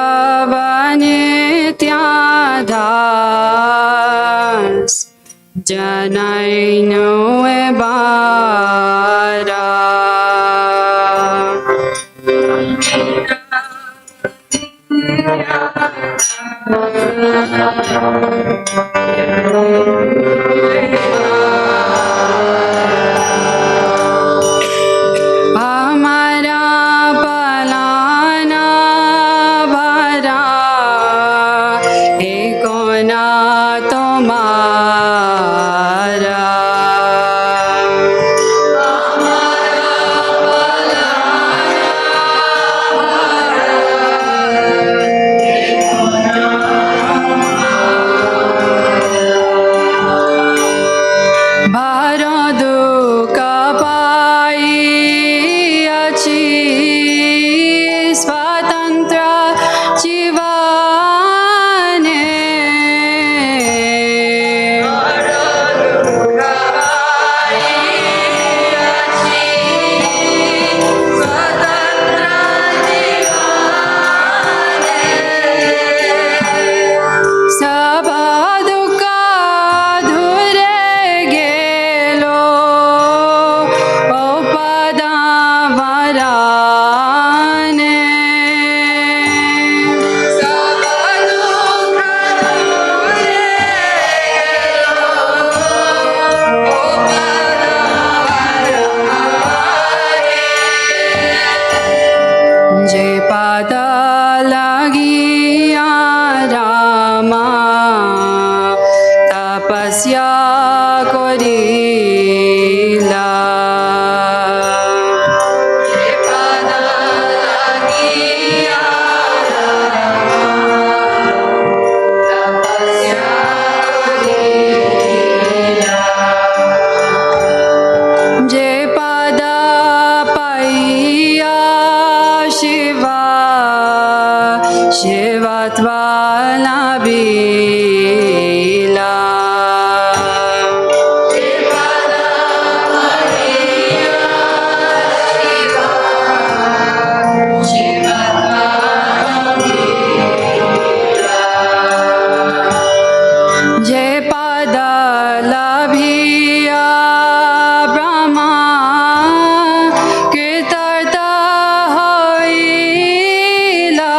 Yamitavane tyadas Janaino ebara Amara palana vara ekona tomara Bharadu kapai achi swatantra jivane Sabadukha dhure gelo opadavarane Je pada lagiya Rama tapasya korila Je pada paiya Shiva Shivatvala bila Je pada labhiya Brahma Kritartha hoila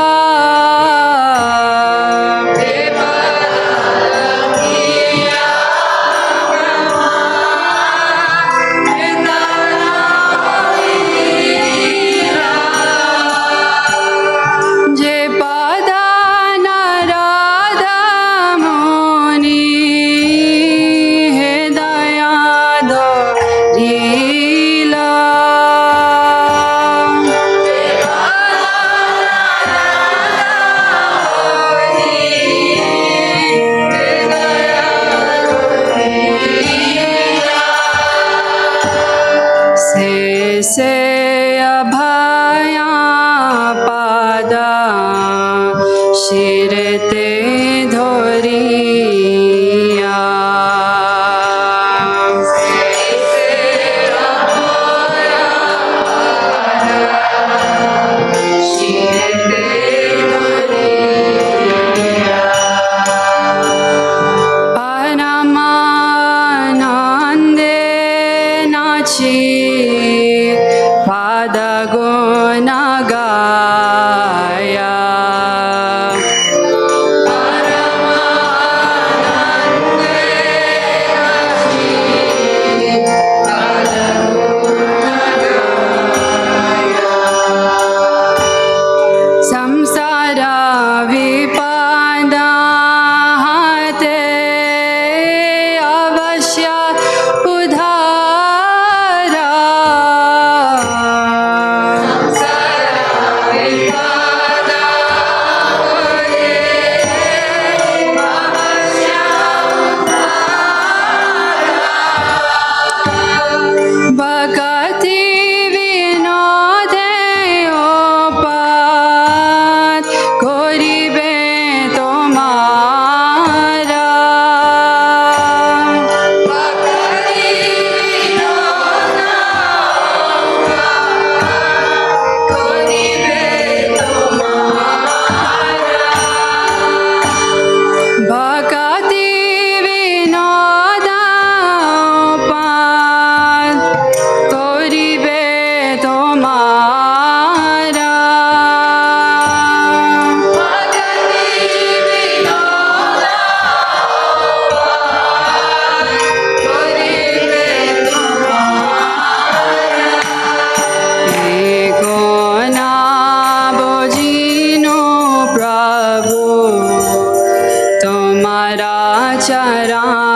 charana.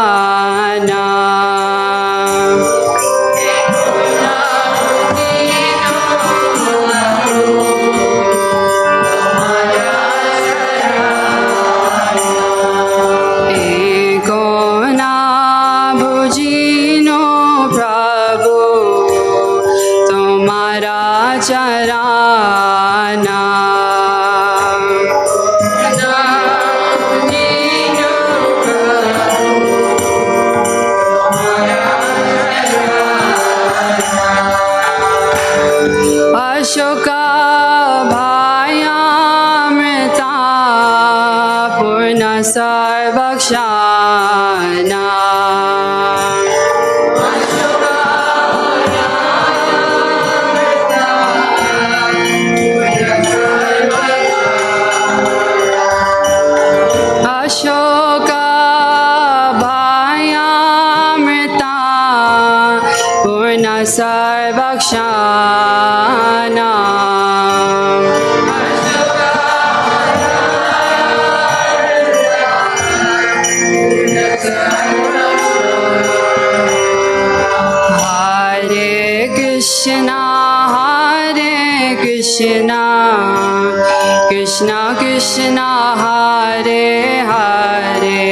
Charana Ashoka bhayamrita purna sarvakshana. Ashoka bhayamrita purna sarvakshana. Hare Krishna, Hare Krishna, Krishna Krishna, Hare Hare,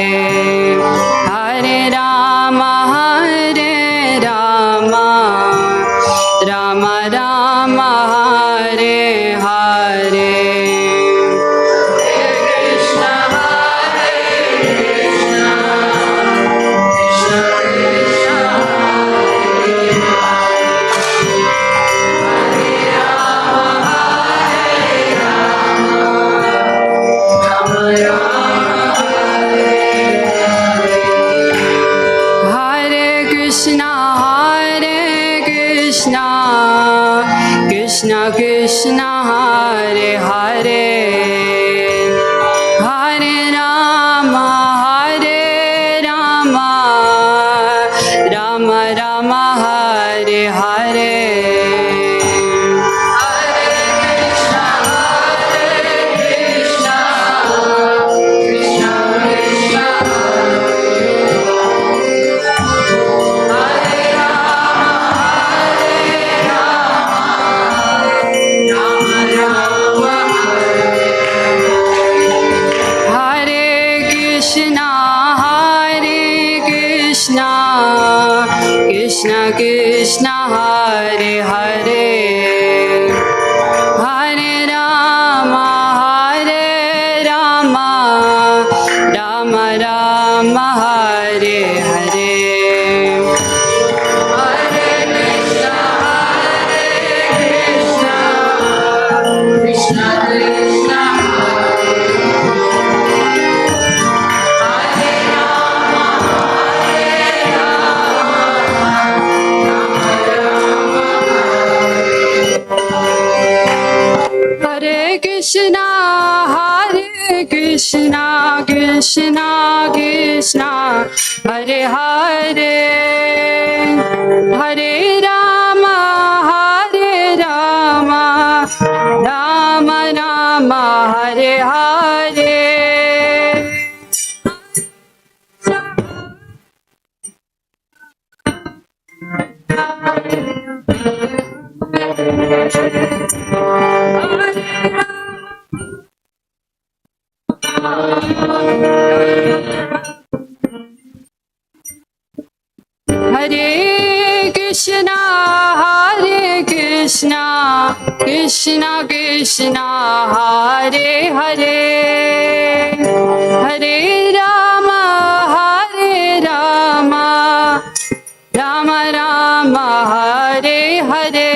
Hare Rama, Hare Rama, Rama Rama, Hare Hare. Krishna Krishna, Hare Hare, Hare Rama, Hare Rama, Rama Rama, Hare Hare. Krishna Krishna, Hare Hare, Hare Rama, Hare Rama, Rama Rama, Hare Hare. Hare Krishna, Krishna Krishna, Krishna, Hare Krishna, Krishna Krishna, Hare Hare, Hare Rama, Hare Rama, Rama Rama, Hare Hare. Hare Krishna, Hare Krishna, Krishna Krishna, Hare Hare, Hare Rama, Hare Rama, Rama Rama, Hare Hare.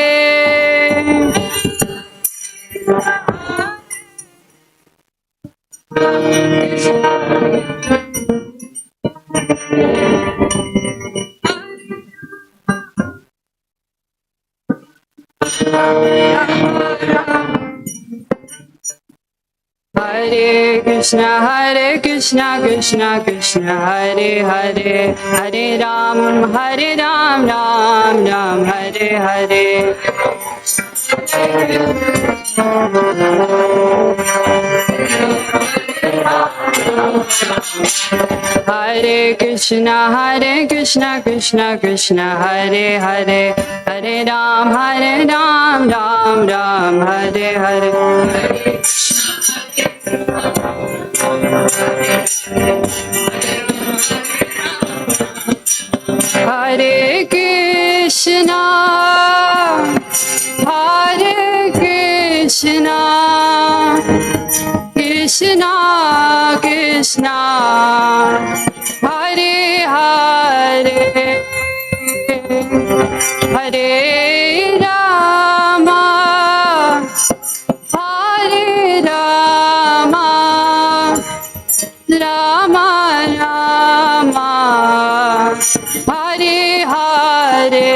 Hare Krishna, Krishna Krishna, Hare Hare, Hare Ram, Ram Ram, Hare Hare. Hare Krishna Krishna Krishna Hare Hare, Hare Ram Ram Ram Hare Hare. Hare Krishna Krishna Krishna Hare Hare, Hare Rama Rama Rama Hare Hare.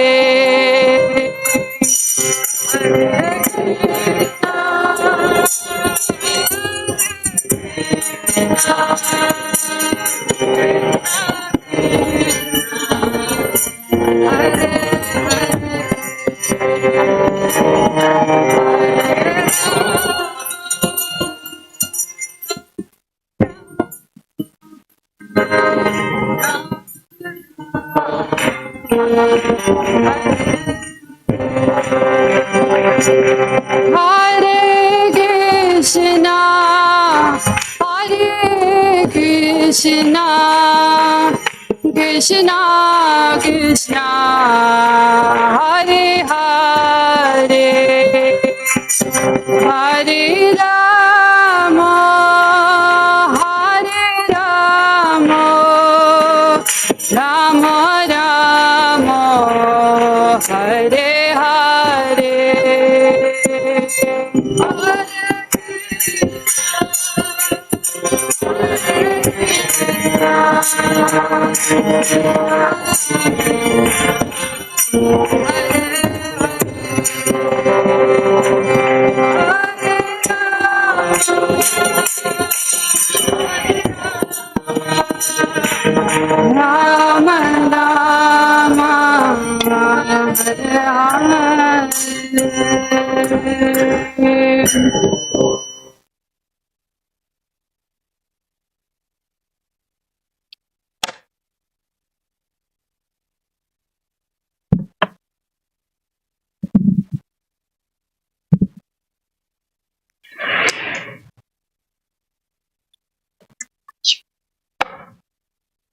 Hare Krishna Krishna Krishna Hare Hare, Hare Rama Rama Rama Hare Hare. Rama Rama Hare Hare.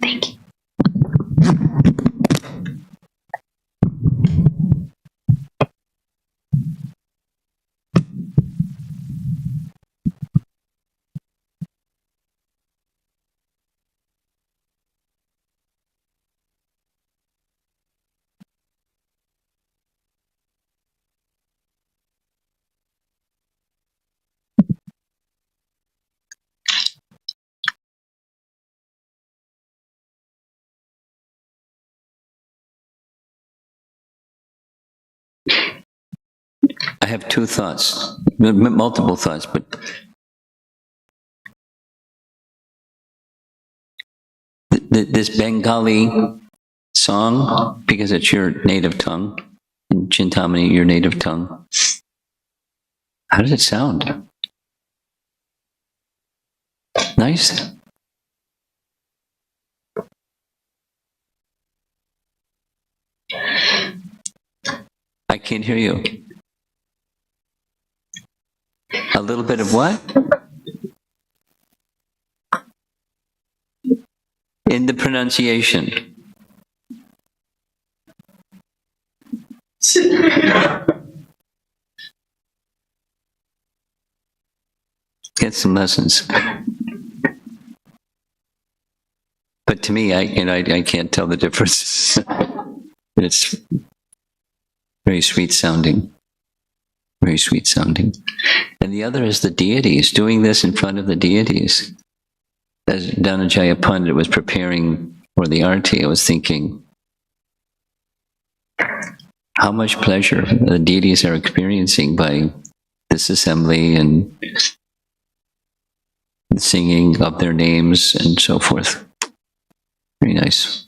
Thank you. I have two thoughts, multiple thoughts, but this Bengali song, because it's your native tongue, and Chintamani, your native tongue, how does it sound? Nice? I can't hear you. A little bit of what? In the pronunciation. Get some lessons. But to me, I can't tell the difference. It's very sweet sounding. Very sweet sounding. And the other is the deities, doing this in front of the deities. As Dhananjaya Pandit was preparing for the arti, I was thinking, how much pleasure the deities are experiencing by this assembly and the singing of their names and so forth. Very nice.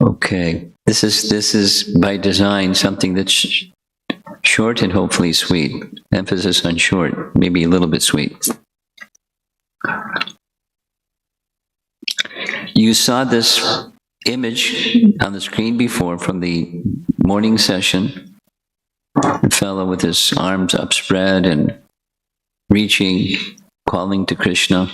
Okay, this is by design something that's Short and hopefully sweet. Emphasis on short, maybe a little bit sweet. You saw this image on the screen before from the morning session. The fellow with his arms upspread and reaching, calling to Krishna.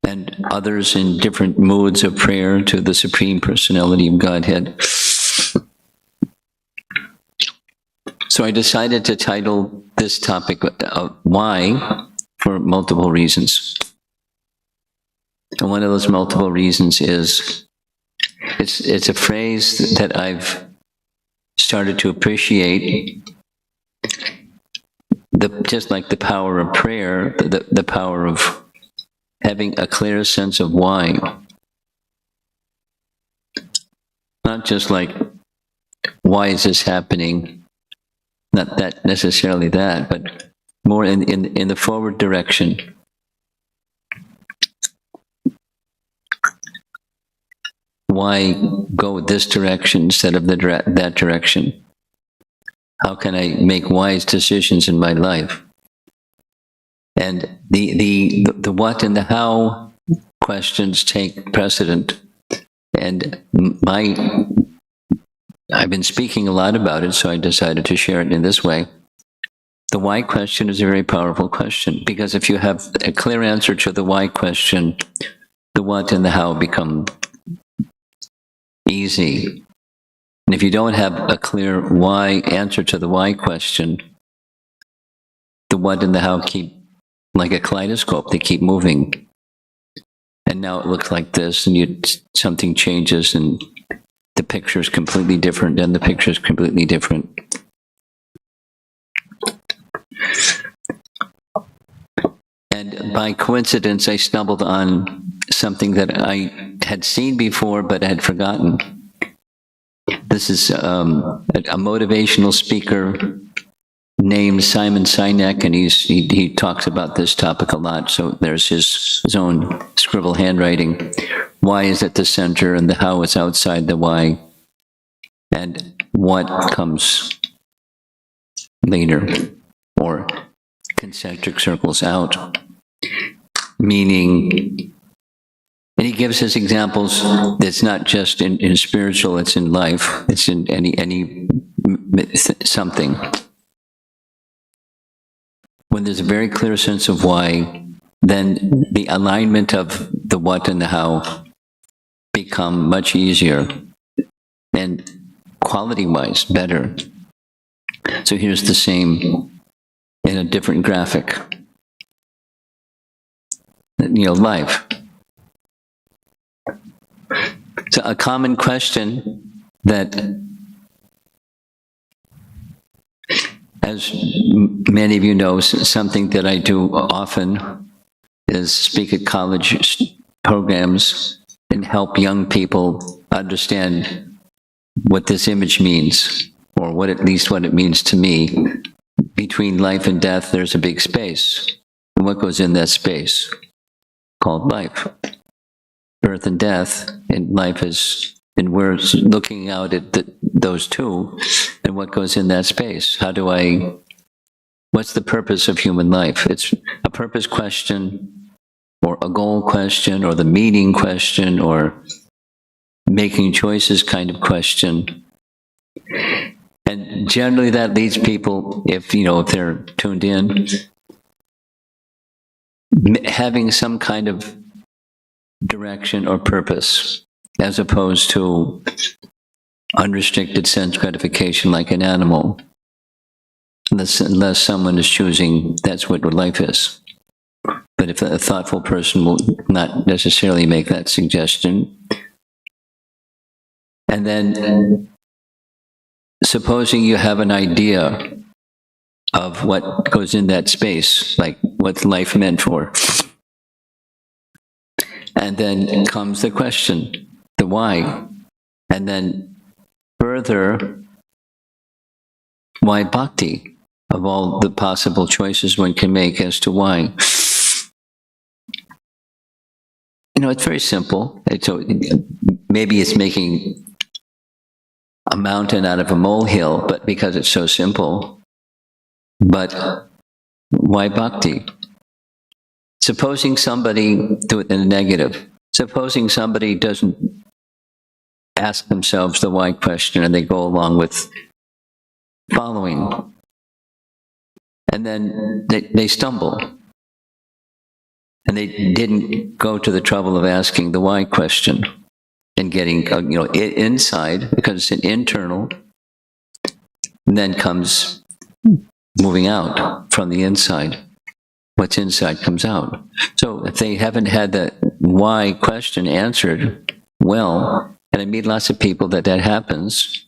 And others in different moods of prayer to the Supreme Personality of Godhead. So I decided to title this topic, Why, for multiple reasons. And one of those multiple reasons is, it's a phrase that I've started to appreciate, just like the power of prayer, the power of having a clear sense of why. Not just like, why is this happening? Not that necessarily that, but more in the forward direction. Why go this direction instead of that direction? How can I make wise decisions in my life? And the what and the how questions take precedent. And I've been speaking a lot about it, so I decided to share it in this way. The why question is a very powerful question, because if you have a clear answer to the why question, the what and the how become easy. And if you don't have a clear why answer to the why question, the what and the how keep, like a kaleidoscope, they keep moving. And now it looks like this, and something changes, and the picture is completely different, and the picture is completely different. And by coincidence, I stumbled on something that I had seen before, but had forgotten. This is a motivational speaker named Simon Sinek, and he talks about this topic a lot. So there's his own scribble handwriting. Why is at the center, and the how is outside the why, and what comes later, or concentric circles out. Meaning, and he gives his examples. It's not just in spiritual; it's in life. It's in any something. When there's a very clear sense of why, then the alignment of the what and the how become much easier and quality-wise better. So here's the same in a different graphic. Life. So a common question that, as many of you know, something that I do often is speak at college programs and help young people understand what this image means, or at least what it means to me. Between life and death, there's a big space. And what goes in that space? Called life. Birth and death, and life is, and we're looking out at those two, and what goes in that space? What's the purpose of human life? It's a purpose question, or a goal question, or the meaning question, or making choices kind of question. And generally that leads people, if they're tuned in, having some kind of direction or purpose, as opposed to unrestricted sense gratification like an animal, unless someone is choosing that's what life is. But if a thoughtful person will not necessarily make that suggestion. And then, supposing you have an idea of what goes in that space, like what's life meant for. And then comes the question, the why. And then further, why bhakti? Of all the possible choices one can make as to why. It's very simple. Maybe it's making a mountain out of a molehill, but because it's so simple. But why bhakti? Supposing somebody, do it in a negative, supposing somebody doesn't ask themselves the why question and they go along with following, and then they stumble, and they didn't go to the trouble of asking the why question and getting, inside, because it's an internal, and then comes moving out from the inside. What's inside comes out. So if they haven't had the why question answered well, and I meet lots of people that happens,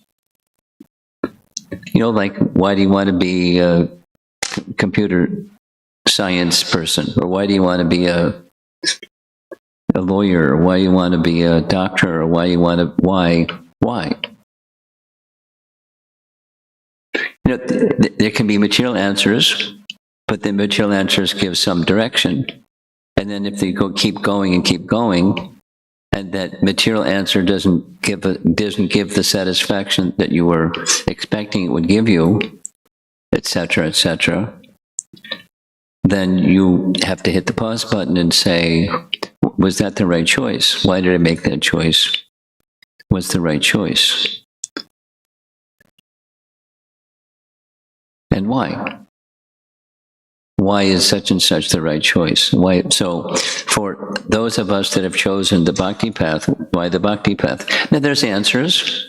like, why do you want to be a computer science person? Or why do you want to be a lawyer? Or why do you want to be a doctor? Or why? There can be material answers, but the material answers give some direction. And then if they keep going, and that material answer doesn't give the satisfaction that you were expecting it would give you, etc., then you have to hit the pause button and say, was that the right choice? Why did I make that choice? What's the right choice? And why? Why is such and such the right choice? Why? So, for those of us that have chosen the bhakti path, why the bhakti path? Now, there's answers,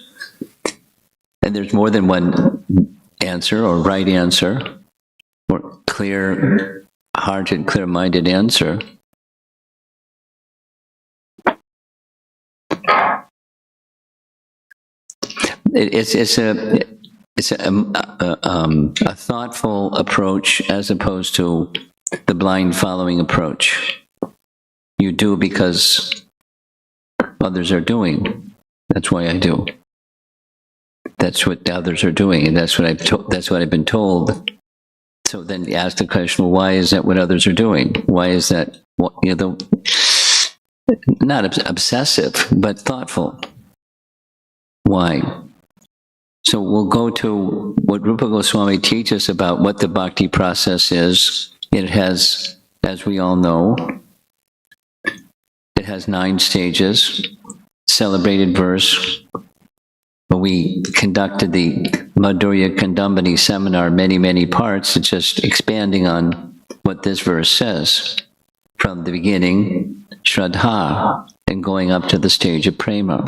and there's more than one answer or right answer, or clear-hearted, clear-minded answer. It's a thoughtful approach as opposed to the blind following approach. You do because others are doing. That's why I do. That's what others are doing, and that's what I've been told. So then you ask the question, well, why is that what others are doing? Why is that? Not obsessive, but thoughtful. Why? So we'll go to what Rupa Goswami teaches about what the bhakti process is. It has, as we all know, it has 9 stages. Celebrated verse. We conducted the Madhurya Kandambani seminar, many parts. It's just expanding on what this verse says. From the beginning, Shraddha, and going up to the stage of Prema.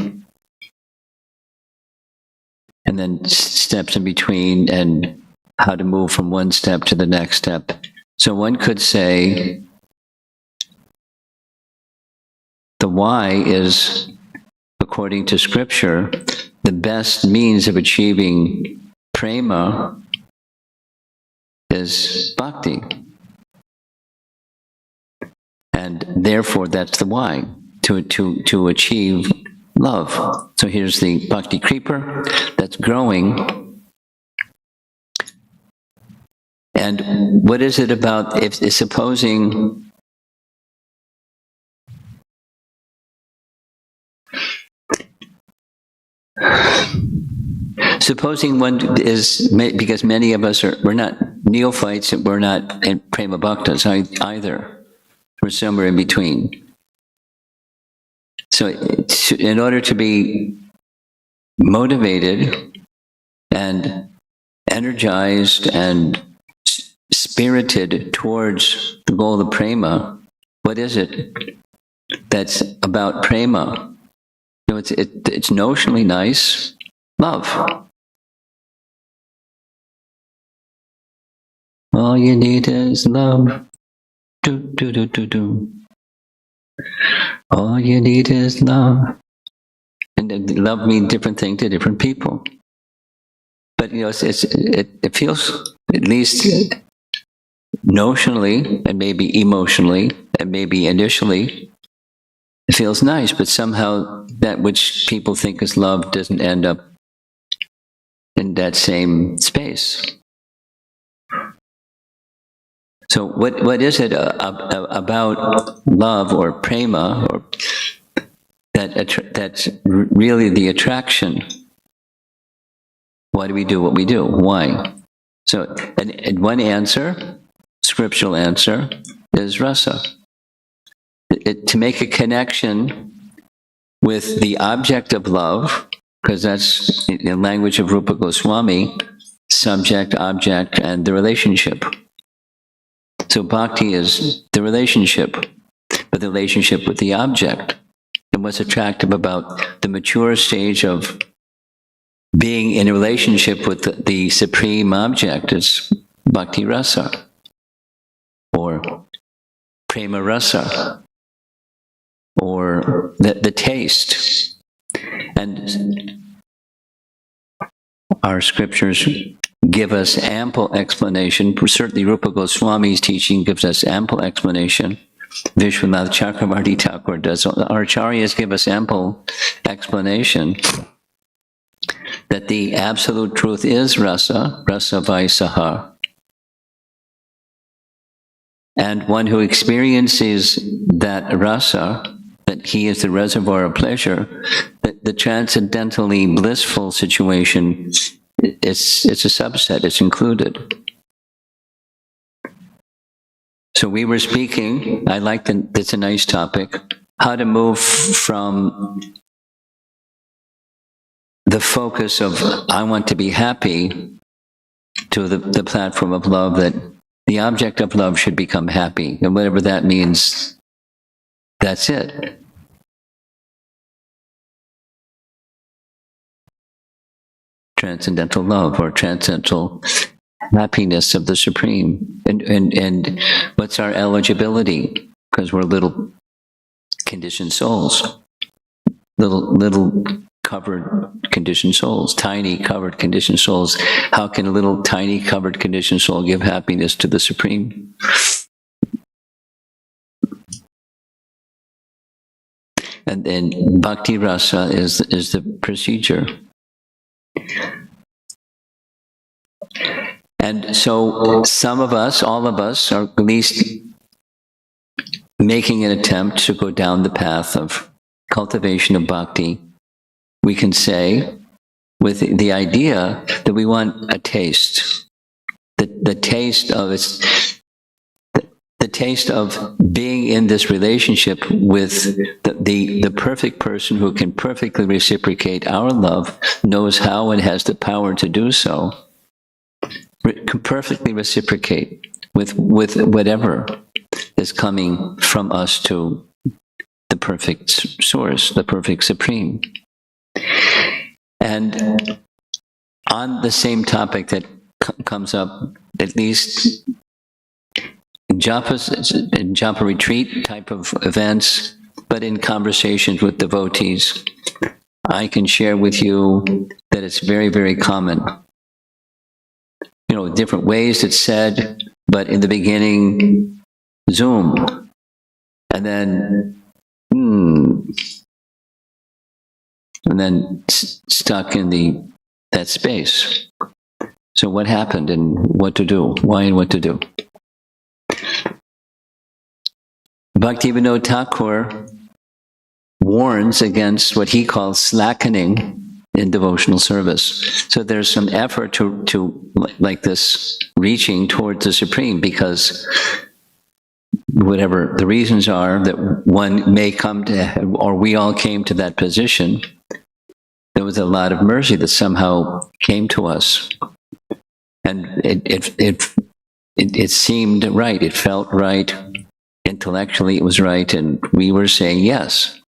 And then steps in between, and how to move from one step to the next step. So one could say the why is, according to scripture, the best means of achieving prema is bhakti. And therefore that's the why, to achieve love. So here's the bhakti creeper that's growing. And what is it about, if supposing one is, because many of us we're not neophytes, and we're not in prema bhaktas either. We're somewhere in between. So in order to be motivated and energized and spirited towards the goal of prema, what is it that's about prema? It's notionally nice. Love. All you need is love. Do, do, do, do, do. All you need is love. And love means different things to different people. But it feels, at least notionally, and maybe emotionally, and maybe initially, it feels nice, but somehow that which people think is love doesn't end up in that same space. So what is it about love or prema, or that's really the attraction Why do we do what we do? Why? So, and one answer, scriptural answer, is rasa. To make a connection with the object of love, because that's, in the language of Rupa Goswami, subject, object, and the relationship. So bhakti is the relationship, but the relationship with the object. And what's attractive about the mature stage of being in a relationship with the supreme object is bhakti rasa, or prema rasa, or the taste. And our scriptures give us ample explanation. Certainly Rupa Goswami's teaching gives us ample explanation. Vishwanath Chakravarti Thakur does. Our acharyas give us ample explanation that the absolute truth is rasa, rasa vaisaha. And one who experiences that rasa, that he is the reservoir of pleasure, that the transcendentally blissful situation, it's a subset, it's included. So we were speaking, I like it's a nice topic, how to move from the focus of I want to be happy to the platform of love, that the object of love should become happy. And whatever that means, that's it. Transcendental love, or transcendental happiness of the Supreme. And what's our eligibility? Because we're little conditioned souls. Little covered conditioned souls, tiny covered conditioned souls. How can a little tiny covered conditioned soul give happiness to the Supreme? And then bhakti rasa is the procedure. And so some of us, all of us, are at least making an attempt to go down the path of cultivation of bhakti. We can say, with the idea that we want a taste, the taste of the taste of being in this relationship with the perfect person who can perfectly reciprocate our love, knows how and has the power to do so, can perfectly reciprocate with whatever is coming from us to the perfect source, the perfect Supreme. And on the same topic that comes up, at least in japa retreat type of events, but in conversations with devotees, I can share with you that it's very, very common. Different ways it's said, but in the beginning, Zoom, and then, and then stuck in that space. So what happened and what to do? Why and what to do? Bhaktivinoda Thakur warns against what he calls slackening in devotional service. So there's some effort to like this reaching towards the Supreme, because whatever the reasons are that one may come to, or we all came to that position, there was a lot of mercy that somehow came to us. And it seemed right, it felt right, intellectually it was right, and we were saying yes.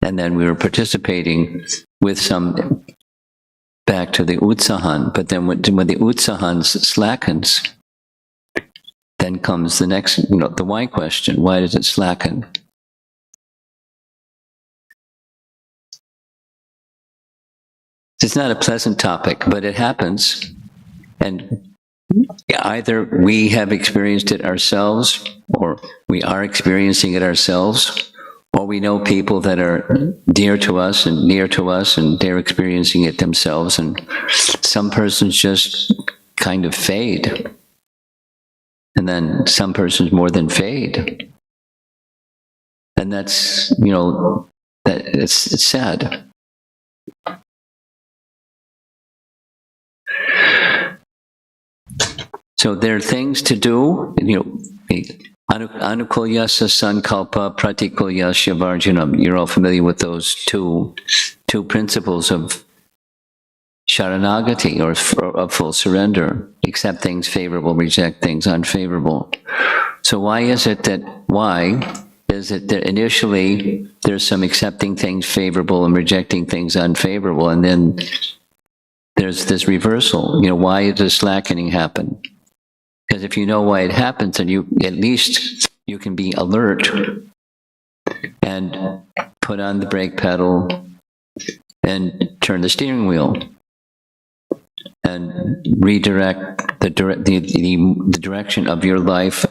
And then we were participating with some back to the utsahan. But then when the utsahan slackens, then comes the next, the why question. Why does it slacken? It's not a pleasant topic, but it happens. And either we have experienced it ourselves, or we are experiencing it ourselves, or we know people that are dear to us and near to us, and they're experiencing it themselves, and some persons just kind of fade. And then some persons more than fade. And that's, it's sad. So there are things to do, anukulyasa sankalpa pratikulyasya varjanam. You're all familiar with those two principles of sharanagati, or of full surrender. Accept things favorable, reject things unfavorable. So why is it that initially there's some accepting things favorable and rejecting things unfavorable, and then there's this reversal? Why does slackening happen? Because if you know why it happens, then at least you can be alert and put on the brake pedal and turn the steering wheel and redirect the direction of your life,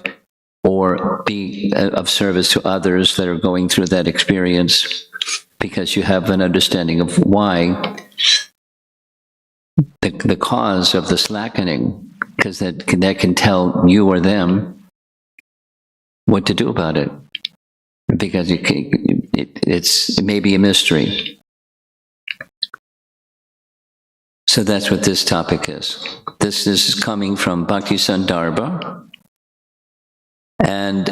or be of service to others that are going through that experience, because you have an understanding of why, the cause of the slackening, because that can tell you or them what to do about it, because it may be a mystery. So that's what this topic is. This is coming from Bhakti Sandarbha, and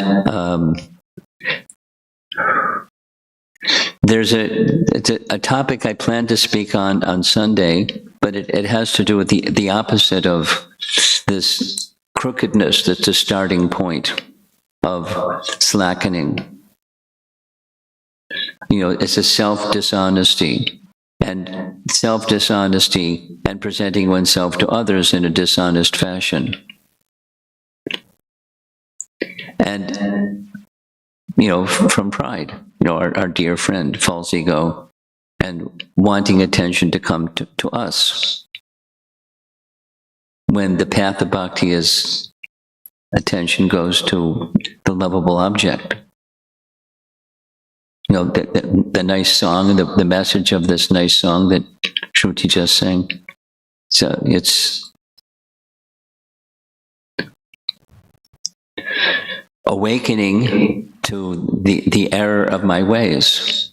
it's a topic I plan to speak on Sunday, but it has to do with the opposite of this crookedness that's the starting point of slackening. It's a self-dishonesty. And self-dishonesty and presenting oneself to others in a dishonest fashion. And, from pride, our dear friend, false ego, and wanting attention to come to us. When the path of bhakti is attention goes to the lovable object. The nice song, the message of this nice song that Shruti just sang. So it's awakening to the error of my ways.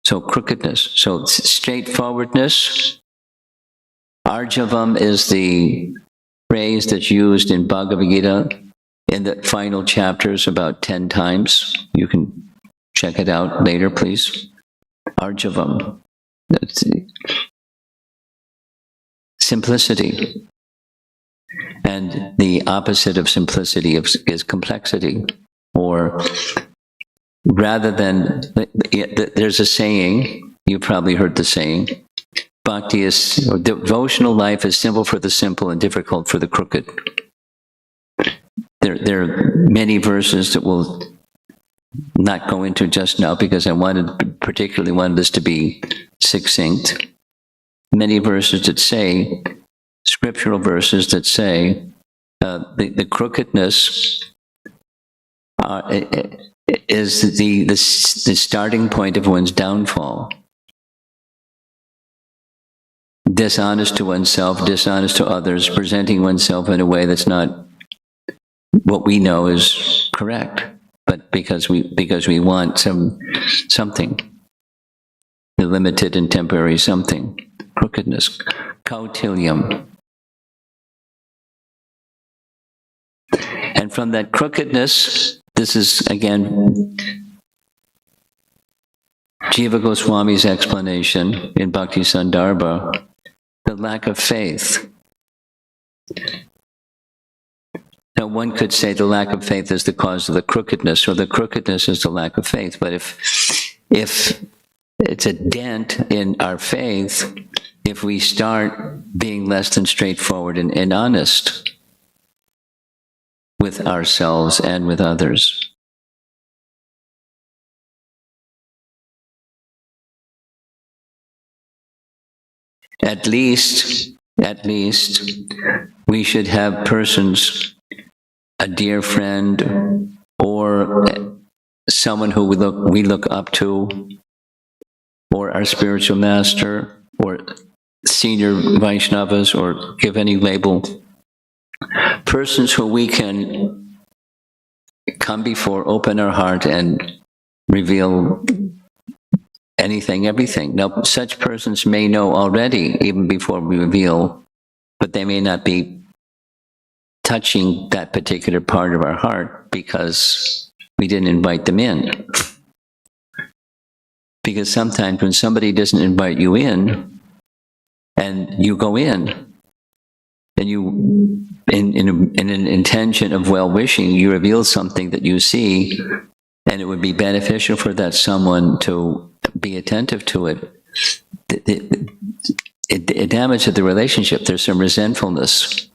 So crookedness. So straightforwardness. Arjavam is the phrase that's used in Bhagavad Gita in the final chapters about 10 times. You can check it out later, please. Arjavam. That's simplicity. And the opposite of simplicity is complexity. Or rather than, there's a saying, you've probably heard the saying, bhakti is, or devotional life is simple for the simple and difficult for the crooked. There are many verses that we'll not go into just now, because I particularly wanted this to be succinct. Many verses that say, scriptural verses that say, the crookedness is the starting point of one's downfall. Dishonest to oneself, dishonest to others, presenting oneself in a way that's not what we know is correct, but because we want something, the limited and temporary something. Crookedness, kautilyam. And from that crookedness, this is again Jiva Goswami's explanation in Bhakti Sandarbha, the lack of faith. Now, one could say the lack of faith is the cause of the crookedness, or the crookedness is the lack of faith. But if it's a dent in our faith, if we start being less than straightforward and honest with ourselves and with others. At least, we should have persons, a dear friend, or someone who we look up to, or our spiritual master, or senior Vaishnavas, or give any label, persons who we can come before, open our heart, and reveal anything, everything. Now, such persons may know already, even before we reveal, but they may not be touching that particular part of our heart because we didn't invite them in. Because sometimes when somebody doesn't invite you in, and you go in, and you, in an intention of well-wishing, you reveal something that you see, and it would be beneficial for that someone to be attentive to it. It damages the relationship. There's some resentfulness.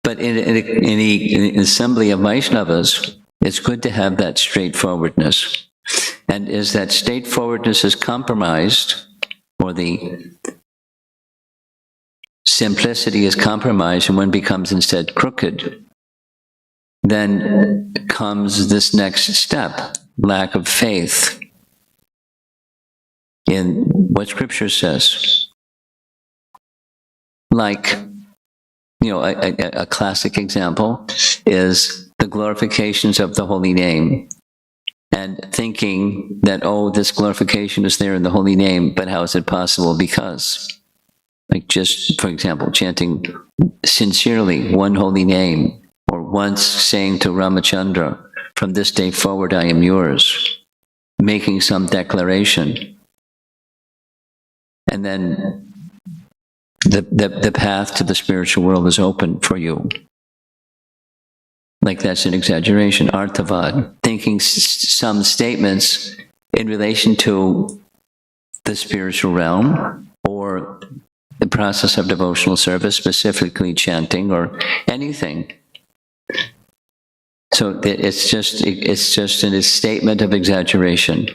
But in an assembly of Vaishnavas, it's good to have that straightforwardness. And as that straightforwardness is compromised, or the simplicity is compromised, and one becomes instead crooked, then comes this next step, lack of faith in what Scripture says. Like, you know, a classic example is the glorifications of the holy name, and thinking that, oh, this glorification is there in the holy name, but how is it possible? Because, like, just for example, chanting sincerely one holy name, or once saying to Ramachandra, from this day forward I am yours, making some declaration, and then the path to the spiritual world is open for you. Like, that's an exaggeration. Arthavad, thinking some statements in relation to the spiritual realm or the process of devotional service, specifically chanting or anything. So it's just a statement of exaggeration.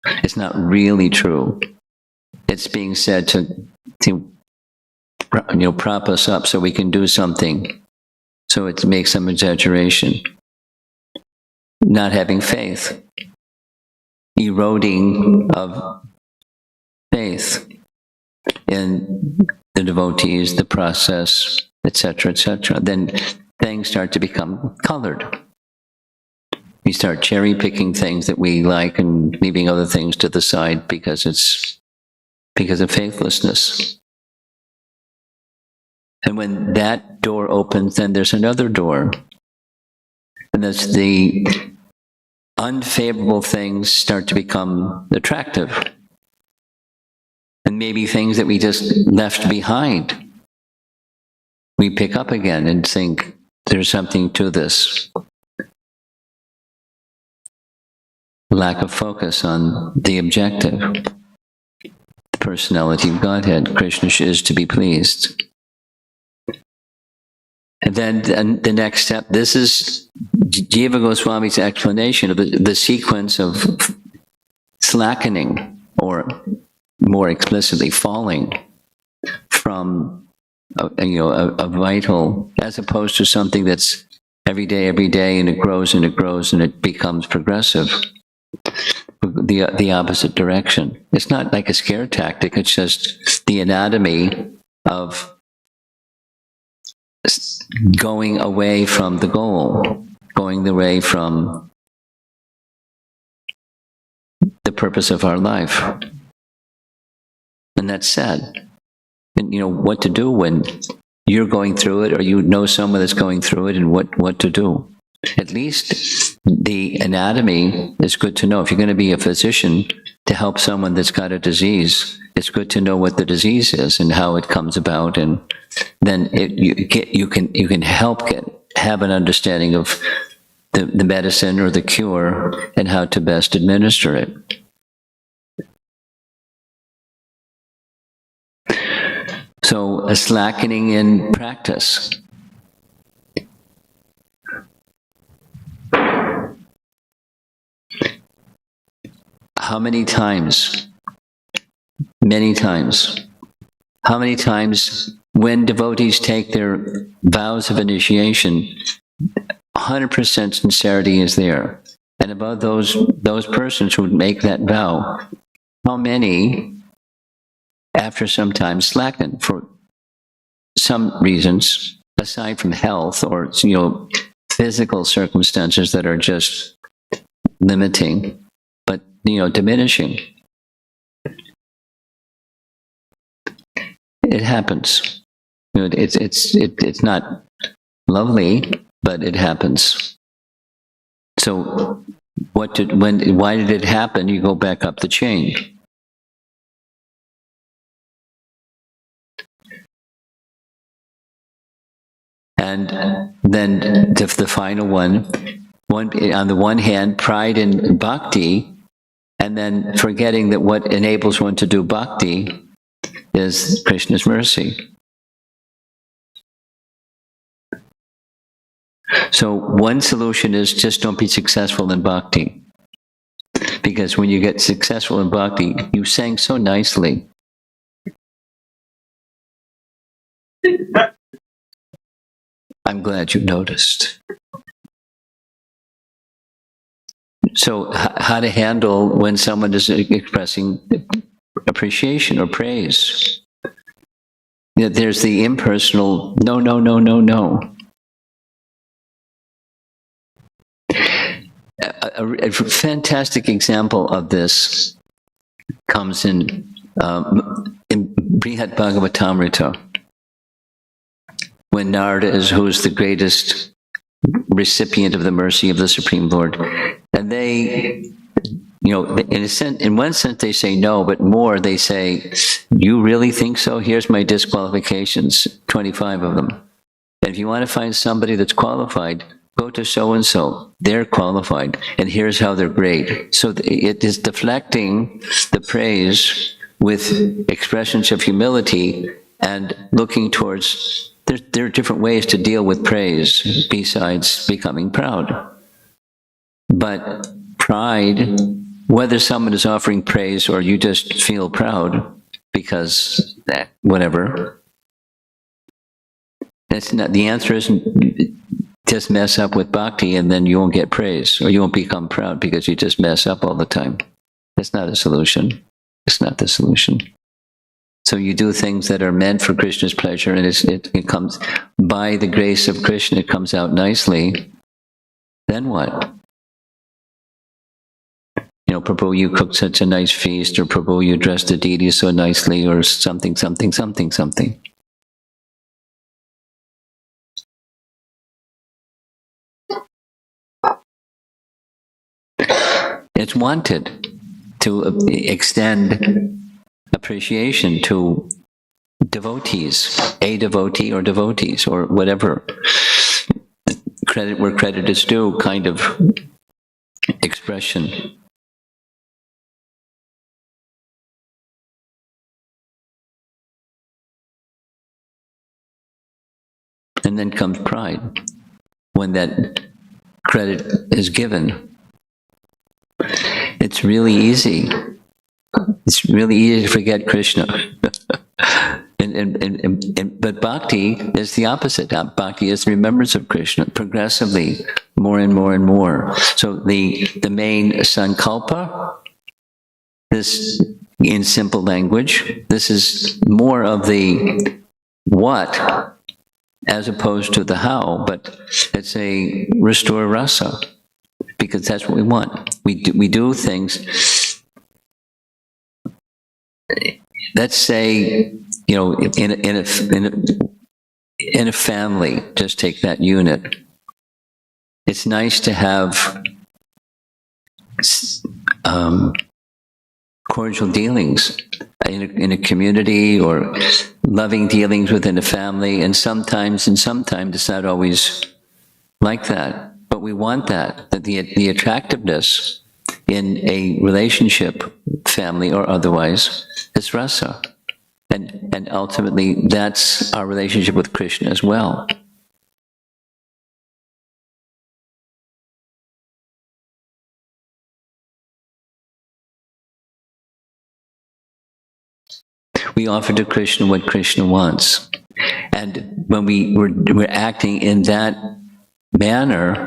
It's not really true. It's being said to prop us up so we can do something. So it makes some exaggeration. Not having faith. Eroding of faith in the devotees, the process, etc., etc. Then things start to become colored. We start cherry-picking things that we like and leaving other things to the side because of faithlessness. And when that door opens, then there's another door. And that's the unfavorable things start to become attractive. And maybe things that we just left behind, we pick up again and think, there's something to this. Lack of focus on the objective. The personality of Godhead. Krishna is to be pleased. And then the next step, this is Jiva Goswami's explanation of the sequence of slackening, or more explicitly, falling from a vital, as opposed to something that's every day, and it grows and it grows and it becomes progressive. The opposite direction. It's not like a scare tactic, it's just the anatomy of going away from the goal, going away from the purpose of our life. And that's sad. And what to do when you're going through it, or you know someone that's going through it, and what to do. At least the anatomy is good to know. If you're going to be a physician to help someone that's got a disease, it's good to know what the disease is and how it comes about, and then you can have an understanding of the medicine or the cure and how to best administer it. So a slackening in practice. How many times? Many times. How many times when devotees take their vows of initiation, 100% sincerity is there. And about those persons who make that vow, how many after some time slacken for some reasons, aside from health or physical circumstances that are just limiting, but diminishing. It happens. It's not lovely, but it happens. So why did it happen? You go back up the chain. And then the final one, on the one hand, pride in bhakti, and then forgetting that what enables one to do bhakti is Krishna's mercy. So one solution is just don't be successful in bhakti. Because when you get successful in bhakti, you sang so nicely. I'm glad you noticed. So how to handle when someone is expressing appreciation or praise? There's the impersonal, no, no, no, no, no. A fantastic example of this comes in Brihat Bhagavatamrita, when Narada who is the greatest recipient of the mercy of the Supreme Lord, and they, in one sense they say no, but more they say, you really think so? Here's my disqualifications, 25 of them. And if you want to find somebody that's qualified, go to so-and-so, they're qualified, and here's how they're great. So it is deflecting the praise with expressions of humility and looking towards, there are different ways to deal with praise besides becoming proud. But pride, whether someone is offering praise or you just feel proud because whatever, that's not, the answer isn't just mess up with bhakti and then you won't get praise, or you won't become proud because you just mess up all the time. That's not a solution. It's not the solution. So you do things that are meant for Krishna's pleasure, and it comes by the grace of Krishna, it comes out nicely. Then what? Prabhu, you cooked such a nice feast, or Prabhu, you dressed the deity so nicely, or something, something, something, something. It's wanted to extend appreciation to devotees, a devotee or devotees, or whatever. Credit where credit is due kind of expression. And then comes pride, when that credit is given. It's really easy. It's really easy to forget Krishna. But bhakti is the opposite. Bhakti is the remembrance of Krishna, progressively, more and more and more. So the main Sankalpa, this, in simple language, this is more of the what as opposed to the how, but it's a restore rasa, because that's what we want. We do things. Let's say, in a family, just take that unit. It's nice to have cordial dealings in a community, or loving dealings within a family, and sometimes it's not always like that. But we want that the attractiveness in a relationship, family or otherwise, is rasa. And ultimately, that's our relationship with Krishna as well. We offer to Krishna what Krishna wants. And when we're acting in that manner,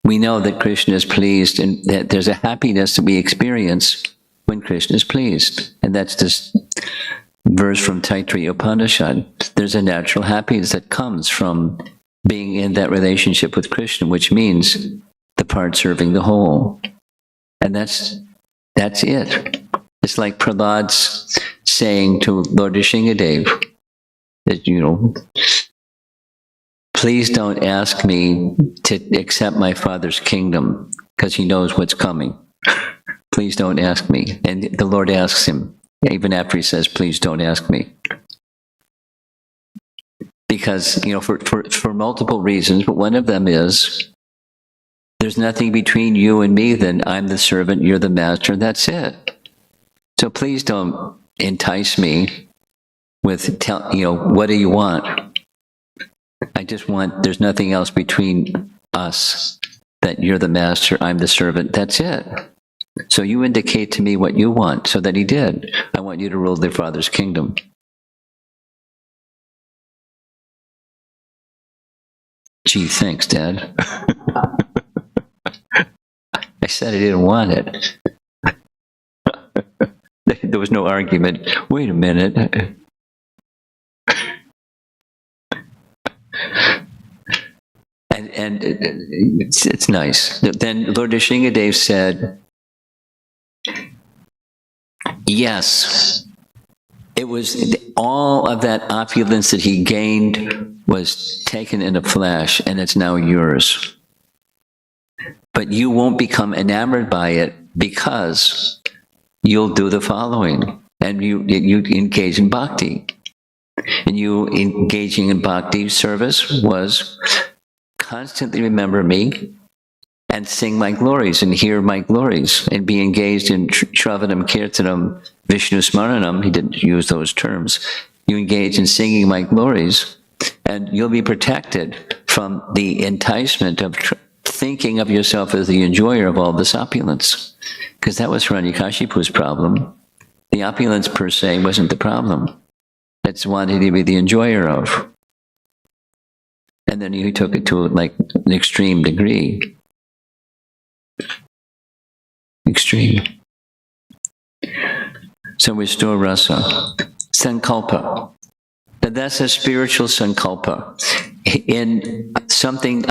we know that Krishna is pleased, and that there's a happiness that we experience when Krishna is pleased. And that's this verse from Taittiriya Upanishad. There's a natural happiness that comes from being in that relationship with Krishna, which means the part serving the whole. And that's it. It's like Prahlad's saying to Lord Nrsimhadev that, please don't ask me to accept my father's kingdom, because he knows what's coming. Please don't ask me. And the Lord asks him, even after he says, please don't ask me. Because, for multiple reasons, but one of them is, there's nothing between you and me, then I'm the servant, you're the master, that's it. So please don't entice me with, what do you want? I just want, there's nothing else between us, that you're the master, I'm the servant, that's it. So you indicate to me what you want, so that he did. I want you to rule the Father's kingdom. Gee, thanks, Dad. I said I didn't want it. There was no argument. Wait a minute. And it's nice. Then Lord Nrsimhadev said, yes, it was all of that opulence that he gained was taken in a flash, and it's now yours. But you won't become enamored by it, because you'll do the following, and you engage in bhakti. And you engaging in bhakti service was constantly remember me and sing my glories and hear my glories and be engaged in Shravanam, Kirtanam, Vishnu Smaranam. He didn't use those terms. You engage in singing my glories, and you'll be protected from the enticement of thinking of yourself as the enjoyer of all this opulence. Because that was Hiranyakashipu's problem. The opulence per se wasn't the problem. It's wanting to be the enjoyer of. And then he took it to like an extreme degree. Extreme. So restore rasa. Sankalpa. That's a spiritual sankalpa. In something,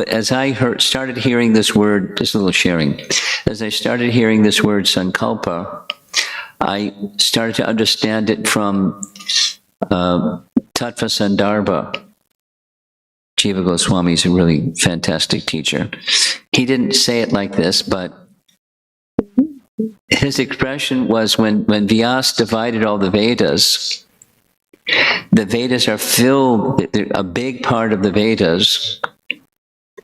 as I started hearing this word, just a little sharing, as I started hearing this word sankalpa, I started to understand it from Tattva Sandarbha. Jiva Goswami is a really fantastic teacher. He didn't say it like this, but his expression was when Vyas divided all the Vedas are filled, a big part of the Vedas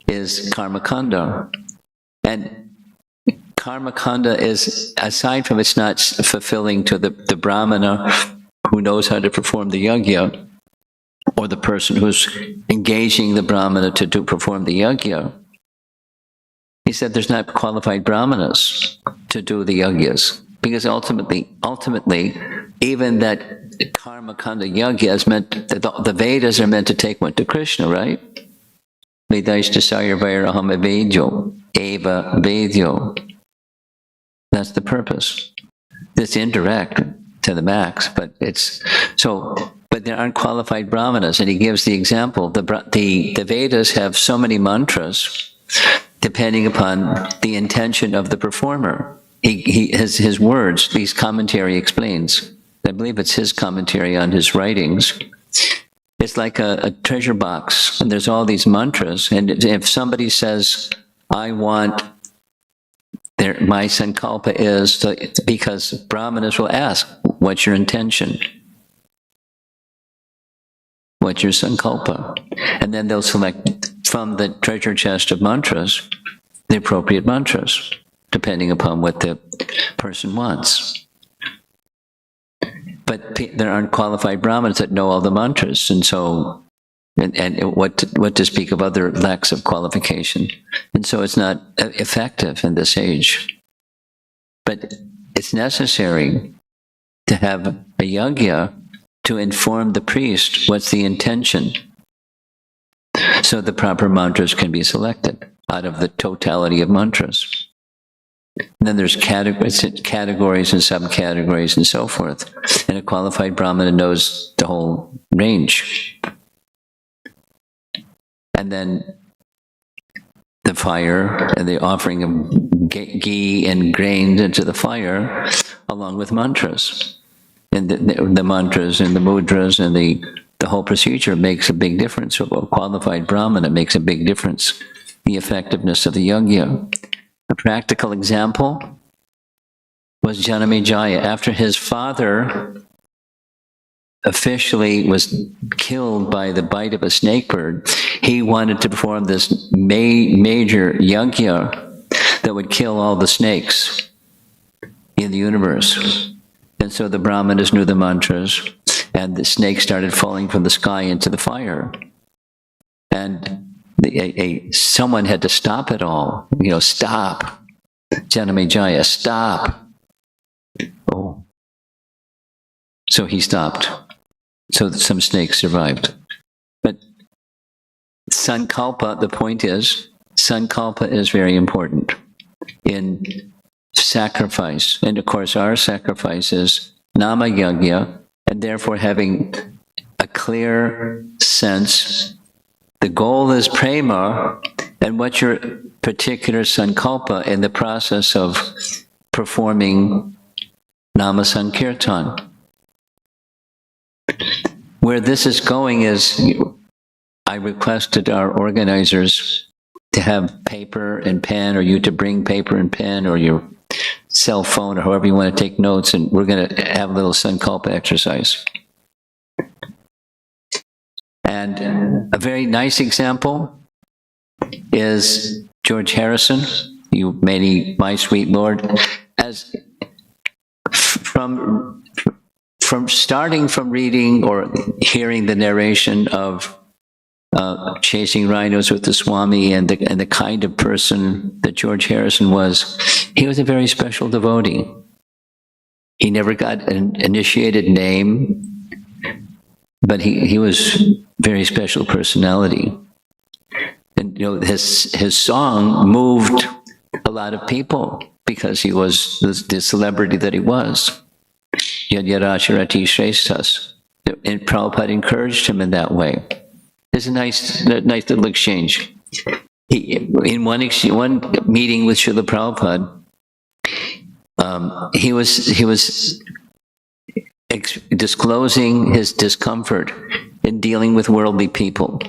is Karmakanda. And Karmakanda is, aside from it's not fulfilling to the Brahmana who knows how to perform the yajna, or the person who's engaging the Brahmana to perform the yajna. He said there's not qualified Brahmanas to do the yajnas, because ultimately, even that Karmakanda yajna is meant, the Vedas are meant to take one to Krishna, right? Vedaishtasaya vairaham avedyo, eva vedyo. That's the purpose. It's indirect to the max, but it's so. But there aren't qualified Brahmanas, and he gives the example. The Vedas have so many mantras, depending upon the intention of the performer. He has his words. These commentary explains. I believe it's his commentary on his writings. It's like a treasure box, and there's all these mantras. And if somebody says, "I want," my sankalpa is because Brahmanas will ask, "What's your intention? What's your sankalpa?" And then they'll select from the treasure chest of mantras the appropriate mantras, depending upon what the person wants. But there aren't qualified Brahmanas that know all the mantras, and so, and what to speak of other lacks of qualification. And so it's not effective in this age. But it's necessary to have a yajna to inform the priest what's the intention, so the proper mantras can be selected out of the totality of mantras. And then there's categories and subcategories and so forth. And a qualified Brahmana knows the whole range. And then the fire and the offering of ghee and grains into the fire, along with mantras. And the mantras and the mudras and the whole procedure makes a big difference. For a qualified Brahmana, it makes a big difference. The effectiveness of the yajna. A practical example was Janamejaya. After his father officially was killed by the bite of a snake bird, he wanted to perform this major yajna that would kill all the snakes in the universe. And so the Brahmanas knew the mantras, and the snakes started falling from the sky into the fire. And someone had to stop it all. Stop. Janamejaya, stop. Oh. So he stopped. So some snakes survived. But Sankalpa, the point is, Sankalpa is very important in sacrifice. And of course, our sacrifice is nama yajna, and therefore having a clear sense. The goal is prema, and what's your particular sankalpa in the process of performing nama sankirtan. Where this is going is, I requested our organizers to have paper and pen, or you to bring paper and pen, or your cell phone, or however you want to take notes, and we're going to have a little sankalpa exercise. And a very nice example is George Harrison, my sweet Lord, as from starting from reading or hearing the narration of chasing rhinos with the Swami and the kind of person that George Harrison was, he was a very special devotee. He never got an initiated name, but he was very special personality. And his song moved a lot of people because he was the celebrity that he was. Yad Yarasharati Shreshtas. And Prabhupada encouraged him in that way. There's a nice little exchange. In one meeting with Srila Prabhupada, he was disclosing his discomfort in dealing with worldly people.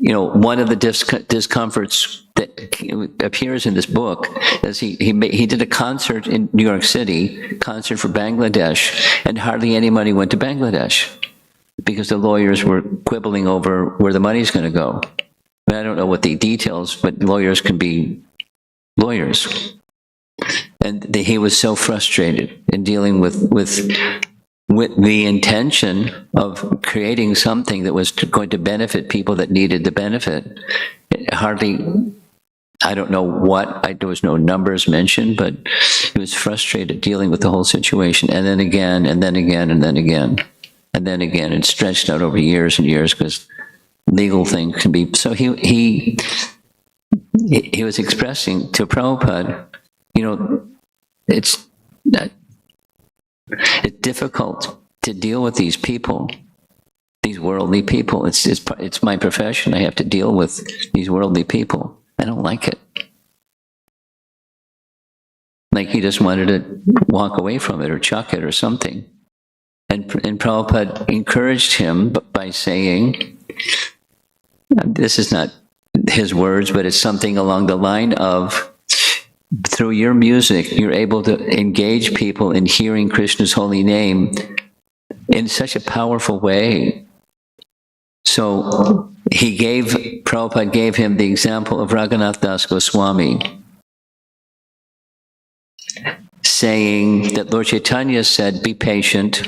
One of the discomforts that appears in this book is he did a concert in New York City, concert for Bangladesh, and hardly anybody went to Bangladesh because the lawyers were quibbling over where the money's going to go. I don't know what the details, but lawyers can be lawyers. And he was so frustrated in dealing with the intention of creating something that was going to benefit people that needed the benefit. I don't know what, there was no numbers mentioned, but he was frustrated dealing with the whole situation. And then again, and then again, and then again, and then again. It stretched out over years and years because legal things can be. So he was expressing to Prabhupada, it's difficult to deal with these people, these worldly people. It's my profession. I have to deal with these worldly people. I don't like it. Like he just wanted to walk away from it or chuck it or something. And Prabhupada encouraged him by saying, this is not his words, but it's something along the line of, through your music, you're able to engage people in hearing Krishna's holy name in such a powerful way. So Prabhupada gave him the example of Raghunath Das Goswami, saying that Lord Chaitanya said, be patient.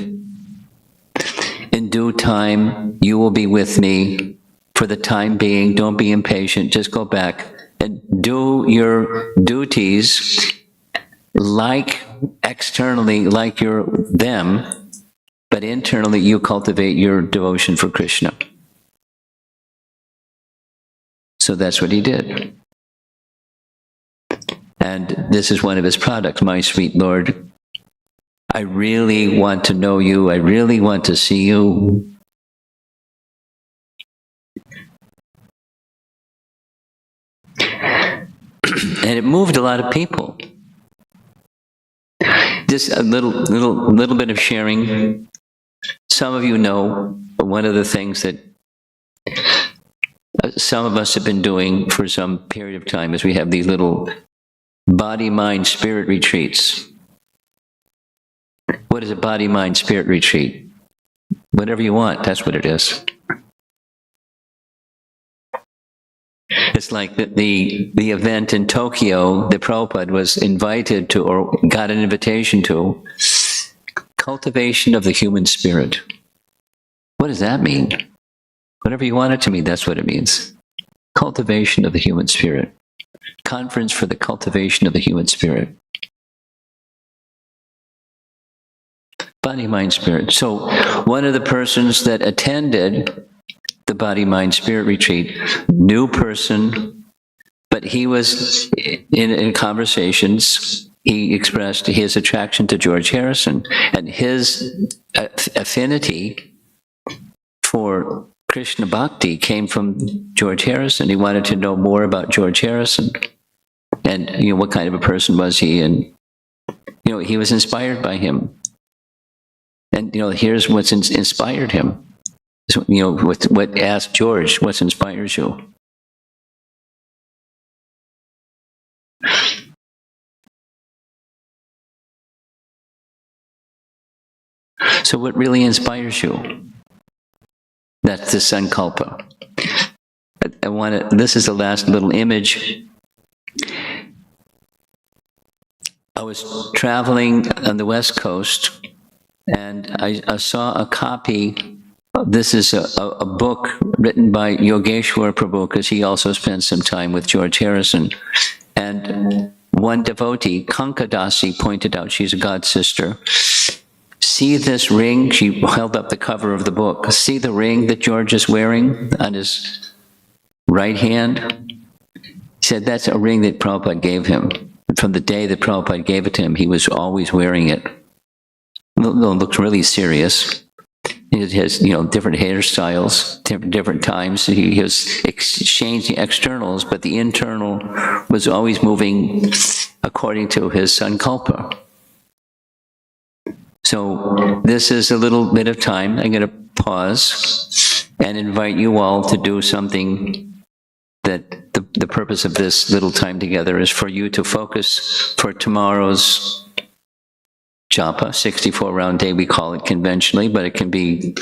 In due time, you will be with me. For the time being, don't be impatient. Just go back and do your duties externally like you're them, but internally you cultivate your devotion for Krishna. So that's what he did. And this is one of his products, my sweet Lord. I really want to know you. I really want to see you. And it moved a lot of people. Just a little bit of sharing. Some of you know one of the things that some of us have been doing for some period of time is we have these little body, mind, spirit retreats. What is a body, mind, spirit retreat? Whatever you want, that's what it is. It's like the event in Tokyo that Prabhupada was invited to, or got an invitation to, cultivation of the human spirit. What does that mean? Whatever you want it to mean, that's what it means. Cultivation of the human spirit. Conference for the cultivation of the human spirit. Body, mind, spirit. So one of the persons that attended the body, mind, spirit retreat, new person, but he was in conversations, he expressed his attraction to George Harrison and his affinity for Krishna Bhakti came from George Harrison. He wanted to know more about George Harrison and, what kind of a person was he, and, he was inspired by him. And, here's what's inspired him. So, what asked George, what inspires you? So what really inspires you? That's the Sankalpa. This is the last little image. I was traveling on the West Coast and I saw a copy. This is a book written by Yogeshwar Prabhu, because he also spent some time with George Harrison. And one devotee, Kankadasi, pointed out, she's a god sister, see this ring? She held up the cover of the book. See the ring that George is wearing on his right hand? He said, that's a ring that Prabhupada gave him. From the day that Prabhupada gave it to him, he was always wearing it. It looks really serious. It has, different hairstyles, different times. He was exchanging externals, but the internal was always moving according to his Sankalpa. So this is a little bit of time. I'm going to pause and invite you all to do something that the purpose of this little time together is for you to focus for tomorrow's japa, 64-round day, we call it conventionally, but it can be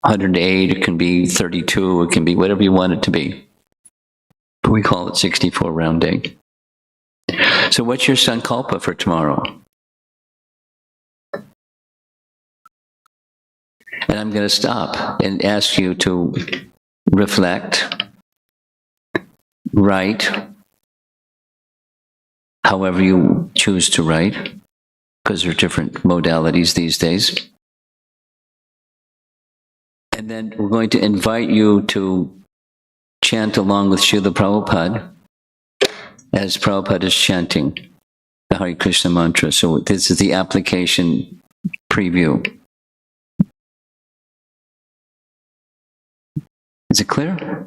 108, it can be 32, it can be whatever you want it to be. But we call it 64-round day. So what's your Sankalpa for tomorrow? And I'm going to stop and ask you to reflect, write, however you choose to write, because there are different modalities these days. And then we're going to invite you to chant along with Srila Prabhupada as Prabhupada is chanting the Hare Krishna mantra. So this is the application preview. Is it clear?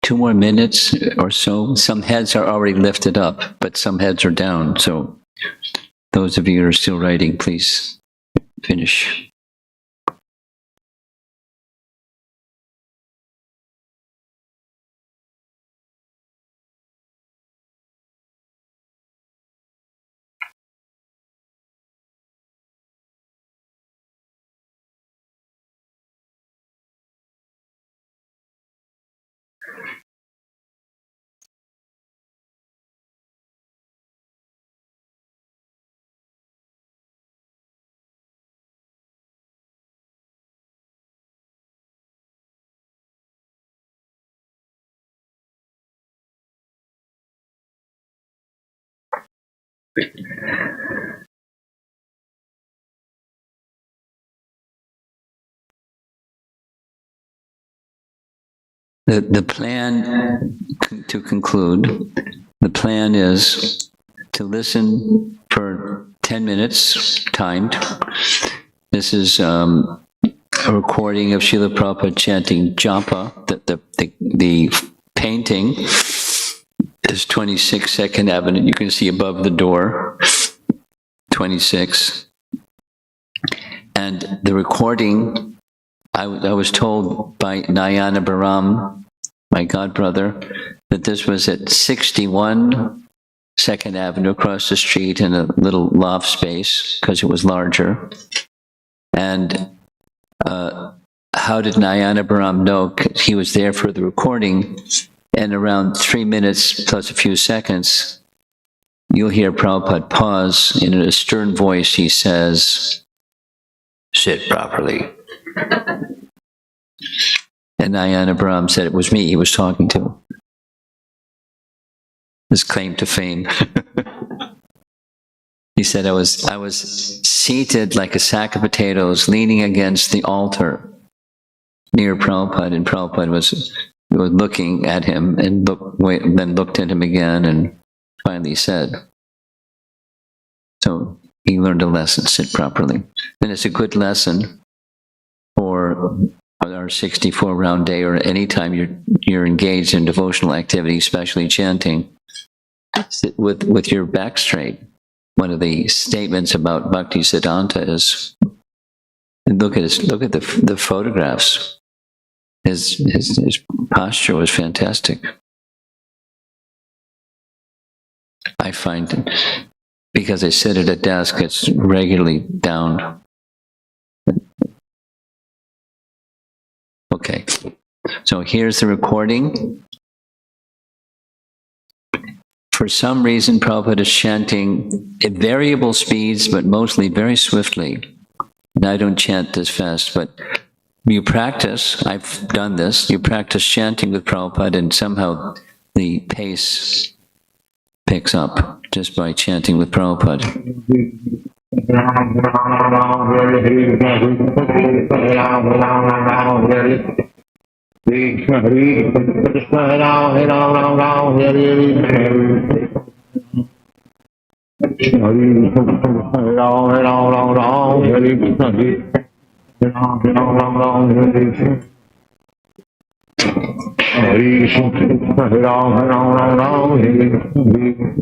2 more minutes or so. Some heads are already lifted up, but some heads are down. So those of you who are still writing, please finish. The plan, to conclude, the plan is to listen for 10 minutes, timed. This is a recording of Srila Prabhupada chanting japa. The painting is 26 2nd Avenue. You can see above the door, 26. And the recording, I was told by Nayana Baram, my godbrother, that this was at 61 2nd Avenue across the street in a little loft space because it was larger. And how did Nayana Baram know? 'Cause he was there for the recording, and around 3 minutes plus a few seconds, you'll hear Prabhupada pause, and in a stern voice he says, "Sit properly." And Nayana Brahm said it was me he was talking to. His claim to fame. He said I was seated like a sack of potatoes, leaning against the altar near Prabhupada, and Prabhupada was looking at him and then looked at him again and finally said. So he learned a lesson, sit properly. And it's a good lesson for our 64 round day, or any time you're engaged in devotional activity, especially chanting. Sit with your back straight. One of the statements about Bhakti Siddhanta is, and look at the photographs. His posture was fantastic. I find, because I sit at a desk, it's regularly down. Okay, so here's the recording. For some reason, Prabhupada is chanting at variable speeds, but mostly very swiftly. And I don't chant this fast, but you practice, I've done this, you practice chanting with Prabhupada, and somehow the pace picks up just by chanting with Prabhupada.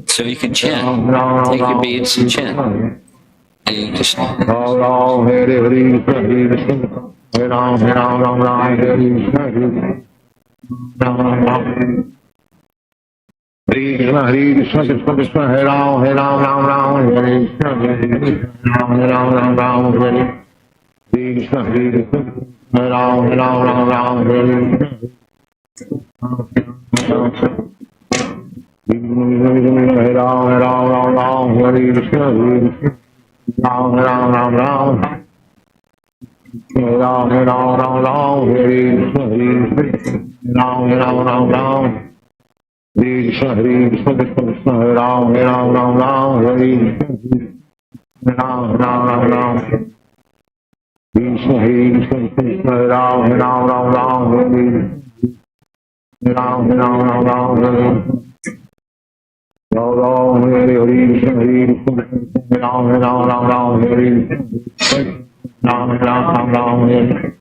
So you can chant, take your beats and chant. And you just Hare Krishna, Krishna Krishna, Hare Ram, Ram Ram, Hare Krishna, Ram Ram, Hare Krishna, Hare Krishna, Hare Ram, Hare Krishna, Hare Ram, Hare Krishna, Ram Ram. Hare Ram, Hare Krishna, Ram Ram. Hare Krishna, Krishna Krishna, Hare Ram, Hare Krishna, Ram. Krishna, Krishna Krishna, Hare Ram, Hare Ram, Hare Ram, Hare Krishna, Hare Ram, Hare Krishna, Ram, Hare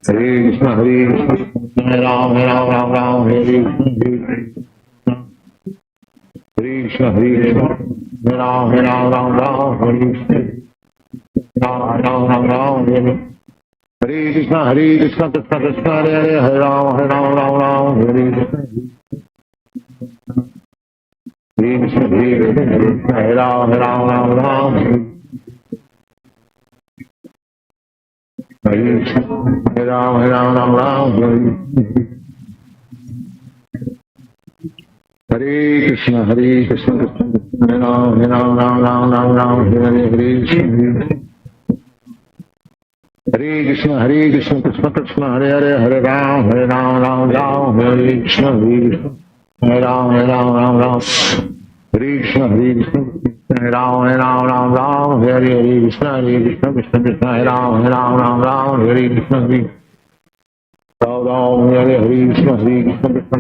Hare Krishna, Hare Ram, Ram Ram, Hare Krishna, Hare Krishna, Ram Ram, Hare Ram, Hare Krishna, Hare Krishna, Krishna Krishna, Hare Ram, Ram, Hare Krishna, Hare Krishna, Hare Ram, Ram. Hare Ram, Hare Krishna, Hare Krishna, Hare Ram, Ram, Hare Krishna. Hare Krishna, Hare Krishna, Krishna Krishna, Hare Ram, Ram, Hare Krishna, Hare Ram, Ram. Hare Krishna, Hare Krishna, Hare Ram, Hare Krishna, Krishna Krishna, Hare Ram, Hare Krishna, Hare Ram, Hare Krishna, Hare Ram,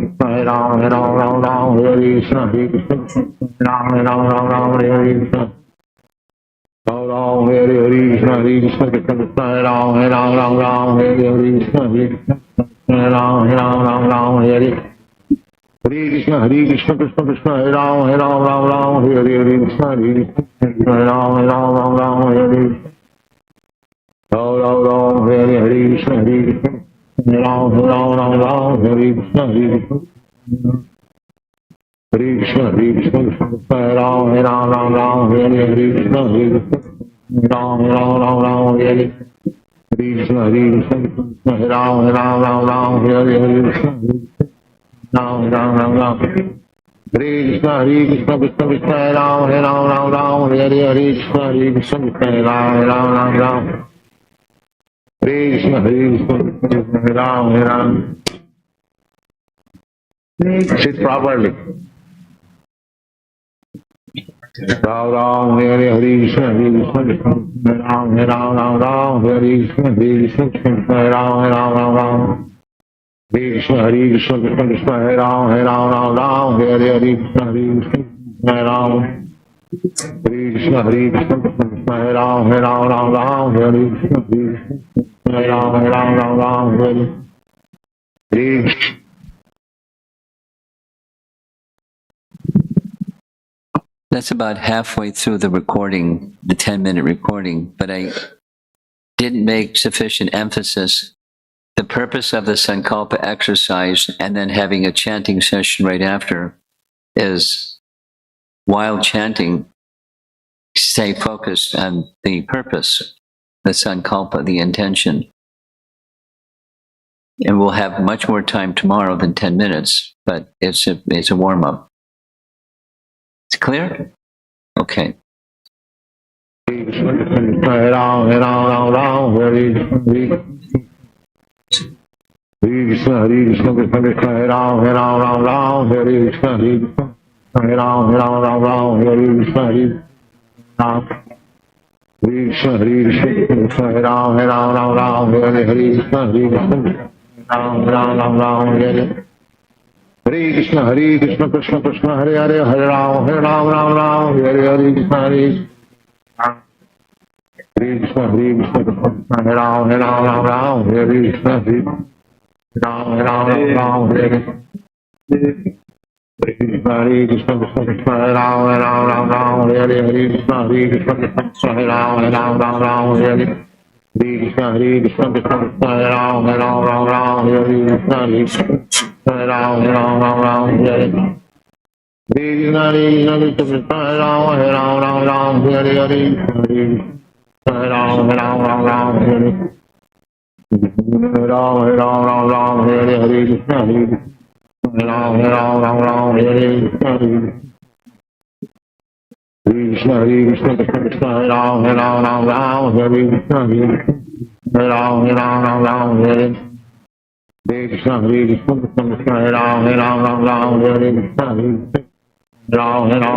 Hare Krishna, Hare Ram, Hare Krishna. Ram, Hare Krishna, Krishna Krishna, Hare Ram, Hare Krishna, Hare Ram, Hare Krishna, Hare Krishna, Krishna Krishna, Hare Ram, Hare Krishna, Hare Ram, Hare Ram, Hare Krishna, Hare Ram, Hare Krishna, Hare Krishna, Hare Krishna, Hare Ram, Hare Krishna, Hare Ram, Hare Krishna, Hare Krishna, Hare Ram, Hare Krishna, Ram. Hare Krishna, Hare Krishna, Krishna Krishna, Hare Ram, Hare Krishna, Hare Krishna, Hare Ram. Hare Krishna, Hare Krishna, Hare Ram. Sit properly. Ram, Hare Krishna, Hare Krishna, Ram, Hare Krishna, Hare Ram. Hare Krishna, Hare Krishna, Krishna Krishna, Hare Ram, Hare Krishna, Hare Ram. Hare Krishna, Hare Krishna, Krishna Krishna, Hare Ram, Hare Krishna, Hare Ram, Hare Krishna. That's about halfway through the recording, the 10-minute recording, but I didn't make sufficient emphasis. The purpose of the Sankalpa exercise and then having a chanting session right after is, while chanting, stay focused on the purpose, the Sankalpa, the intention. And we'll have much more time tomorrow than 10 minutes, but it's a warm-up. It's clear? Okay. Hare Ram, Hare Krishna, Hare Krishna, Krishna Krishna, Hare Ram, Hare Krishna, Hare Ram, Hare Krishna, Hare Ram. Hare Krishna, Hare Krishna, Hare Ram, Hare Krishna, Hare Ram, Hare Krishna, Hare Krishna, Krishna Krishna, Hare Ram, Hare Krishna, Hare Krishna, Hare Krishna, Hare Ram, Hare Krishna, Hare Ram, Hare Hare Krishna, Krishna Krishna, Hare Ram, Hare Krishna, Hare Krishna, Hare Ram, Hare Krishna, Hare Krishna, Krishna Krishna, Hare Ram, Hare Krishna, Hare Ram, Hare Krishna, Hare Krishna, Ram, Hare Krishna, Ram, Hare Ram, Hare Krishna, Ram, Hare Krishna, Krishna, Hare Krishna, Krishna Krishna, Hare Ram, Hare Krishna, Hare Ram, Hare Krishna, Hare Krishna, Krishna Krishna, Hare Ram, Hare Krishna, Ram, Hare Ram, Hare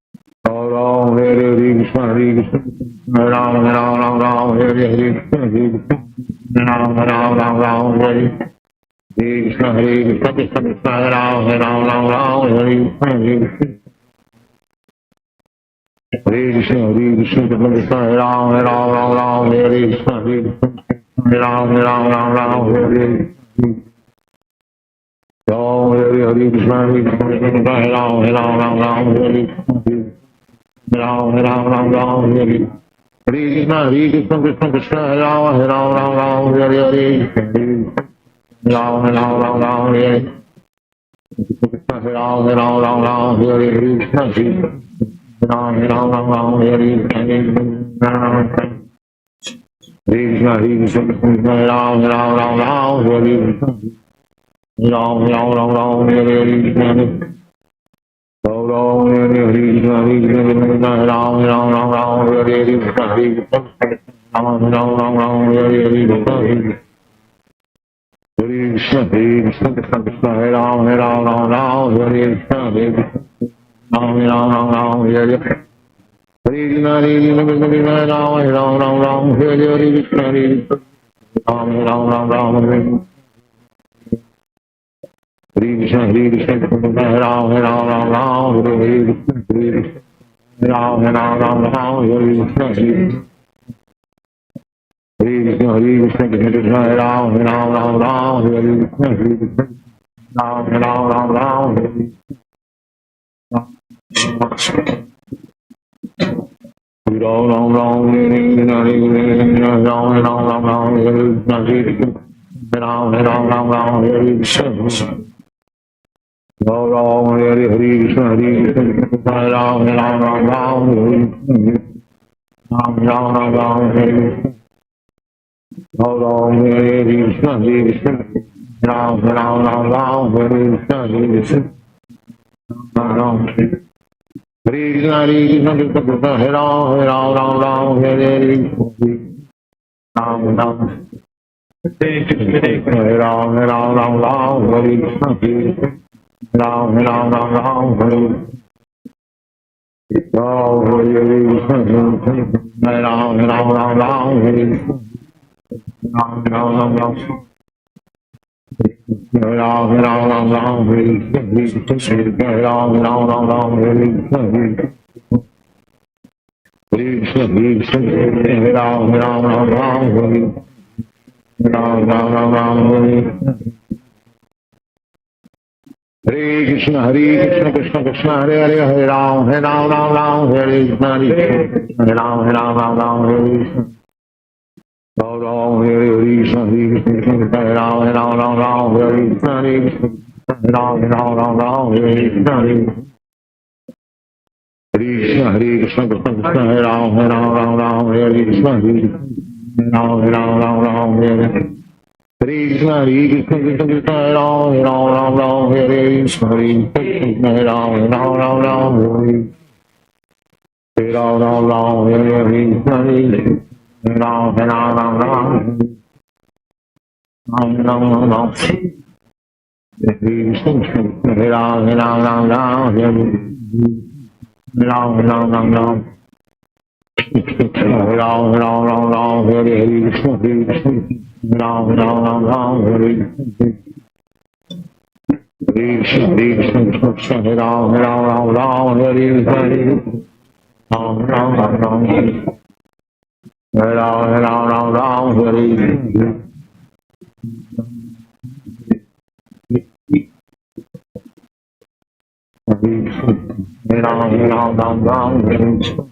Krishna, Hare Krishna, Ram, Hare Krishna, Ram, Hare Krishna, Hare Krishna, Krishna Krishna, Hare Ram, Hare Krishna, Hare Krishna, Krishna Krishna, Hare Ram, Ram Ram, Hare Krishna, Hare Ram, Ram Ram, Hare Krishna. Hare Krishna, Hare Krishna, Hare Ram, Ram Ram, Hare Krishna, Ram Ram, Hare Krishna, Krishna Krishna, Hare Ram, Ram Hare Ram, Ram, Hare Hare Ram, Hare Krishna, Ram, Hare Krishna. Krishna, Krishna, Krishna, Ram, Hare Krishna, Ram, Hare Krishna. Ram, Hare Krishna, Krishna, Ram, Hare Krishna, Ram, Hare Krishna. Krishna, Krishna, Krishna, Ram, Hare Krishna, Ram, Hare Krishna. Krishna, Krishna, Krishna, Ram, Hare Krishna, Ram, Hare Krishna. Krishna, Krishna, Krishna, Ram, Hare Krishna, Ram, Hare Krishna. Krishna, Krishna, Krishna, Ram, Hare Krishna, Ram, Hare Krishna. Ram, Krishna, Krishna, Krishna, Hare Ram, Hare Ram, Ram. Hare Krishna, Hare Ram, Hare Krishna, Ram, Hare Krishna. Hare Ram, Hare Krishna. Hare Ram, Hare Krishna, Hare Ram, Hare Krishna, Krishna, Hare Ram, Hare Krishna, Krishna Krishna, Hare Hare, Hare Ram, Hare Krishna, Hare Ram, Hare Krishna. Ram Ram, Hare Krishna, Krishna Krishna, Hare Ram, Hare Krishna, Hare Ram, Hare Krishna. Krishna, Hare Krishna, Krishna Krishna, Hare Ram, Hare Krishna, Hare Ram, Hare Krishna, Hare Krishna, Krishna Krishna, Hare Ram, Hare Krishna, Hare Ram, Hare Krishna,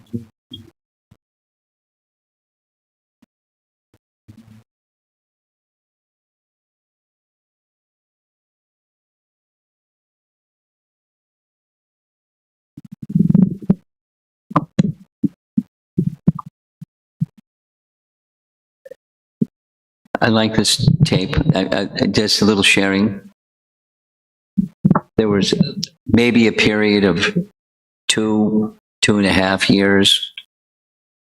I like this tape. Just a little sharing. There was maybe a period of 2.5 years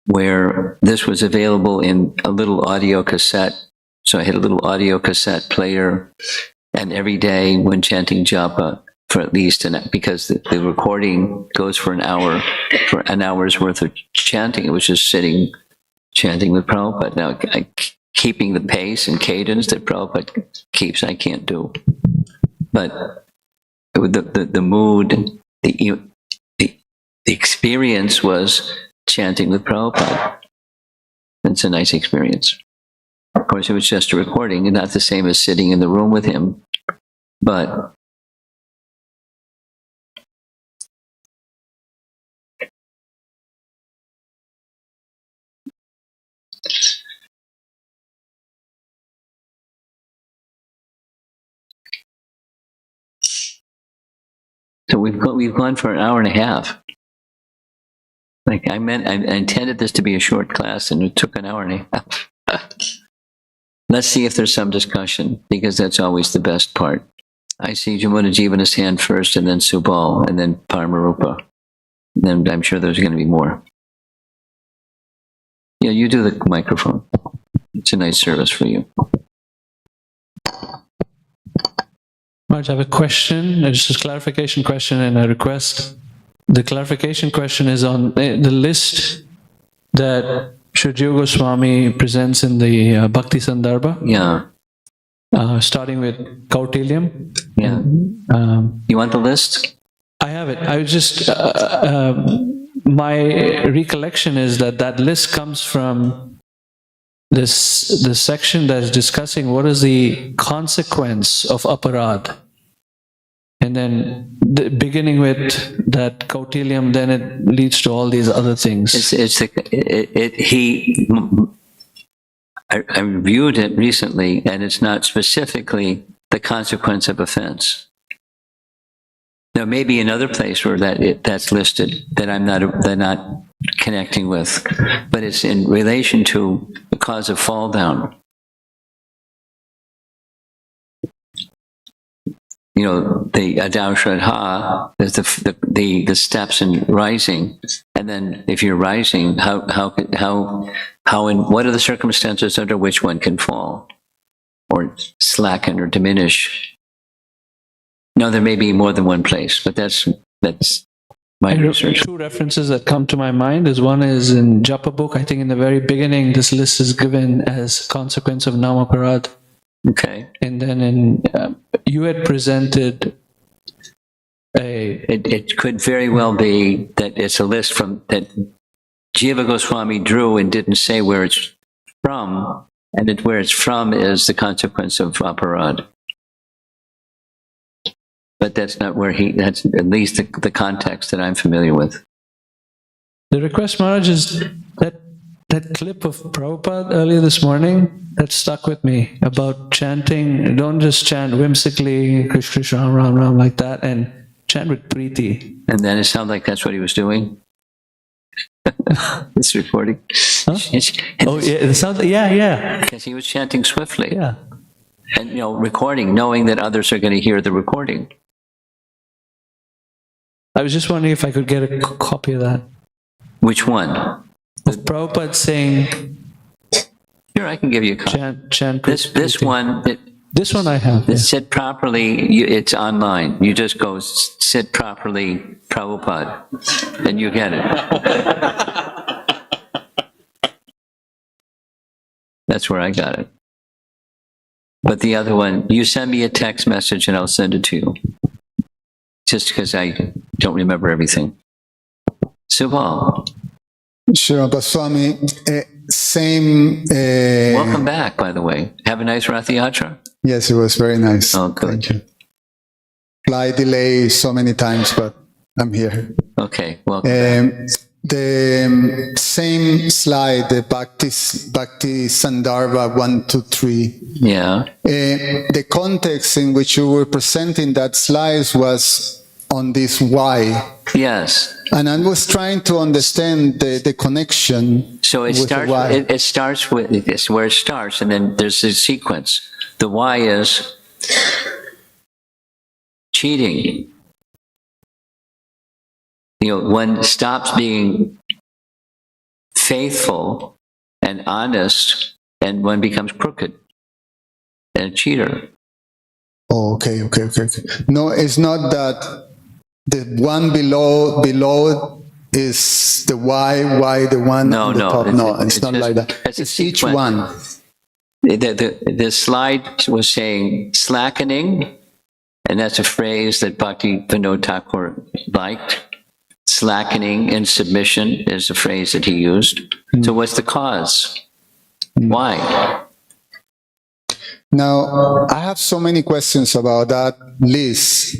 where this was available in a little audio cassette. So I had a little audio cassette player, and every day when chanting japa for at least because the recording goes for an hour, for an hour's worth of chanting. It was just sitting chanting with Prabhupada. Now, keeping the pace and cadence that Prabhupada keeps, I can't do. But the mood, the experience was chanting with Prabhupada. It's a nice experience. Of course, it was just a recording, and not the same as sitting in the room with him, but so we've gone for an hour and a half. Like I intended this to be a short class, and it took an hour and a half. Let's see if there's some discussion, because that's always the best part. I see Jamuna Jivana's hand first, and then Subal, and then Paramarupa. Then I'm sure there's going to be more. Yeah, you do the microphone. It's a nice service for you. Marge, I have a question, just a clarification question and a request. The clarification question is on the list that Shri Goswami presents in the Bhakti Sandarbha. Yeah. Starting with Kautilya. Yeah. You want the list? I have it. I was just, my recollection is that list comes from this section that is discussing what is the consequence of aparad. And then beginning with that Kautilyam, then it leads to all these other things. I reviewed it recently, and it's not specifically the consequence of offense. There may be another place where that's listed that I'm not connecting with, but it's in relation to the cause of fall down. You know, the Adau Shraddha is the steps in rising, and then if you're rising, how and what are the circumstances under which one can fall, or slacken or diminish? No, there may be more than one place, but that's my research. Two references that come to my mind is one is in Japa book. I think in the very beginning, this list is given as consequence of Namaparad. Okay. And then in you had presented It could very well be that it's a list that Jiva Goswami drew and didn't say where it's from, and where it's from is the consequence of aparad. But that's not where that's at least the context that I'm familiar with. The request, Maharaj, is that clip of Prabhupada earlier this morning, that stuck with me about chanting. Don't just chant whimsically, Krishna Krishna, Ram Ram Ram like that, and chant with priti. And then it sounded like that's what he was doing. This recording. Huh? Oh, yeah, it sounds, yeah. Because he was chanting swiftly. Yeah. And, recording, knowing that others are going to hear the recording. I was just wondering if I could get a copy of that. Which one? Of Prabhupada saying, Sure, I can give you a copy. chant This one, this one I have. it's sit properly, it's online. You just go sit properly, Prabhupada, and you get it. That's where I got it. But the other one, you send me a text message and I'll send it to you. Just because I don't remember everything. Subal. Sure, Goswami, same... Welcome back, by the way. Have a nice Rath Yatra. Yes, it was very nice. Oh, good. Thank you. Flight delay so many times, but I'm here. Okay, welcome back. The same slide, the Bhakti Sandarbha 1, 2, 3. Yeah. The context in which you were presenting that slide was on this why. Yes. And I was trying to understand the connection. So it with starts. the why. It starts with it's where it starts, and then there's a sequence. The why is cheating. One stops being faithful and honest, and one becomes crooked and a cheater. Oh, okay. No, it's not that the one below is the why the one No, on the no, top. No, it's not just- like that. it's a It's each sequence. one. The slide was saying slackening, and that's a phrase that Bhakti Vinod Thakur liked. slackening and submission is a phrase that he used. So what's the cause? Why? Now, I have so many questions about that list.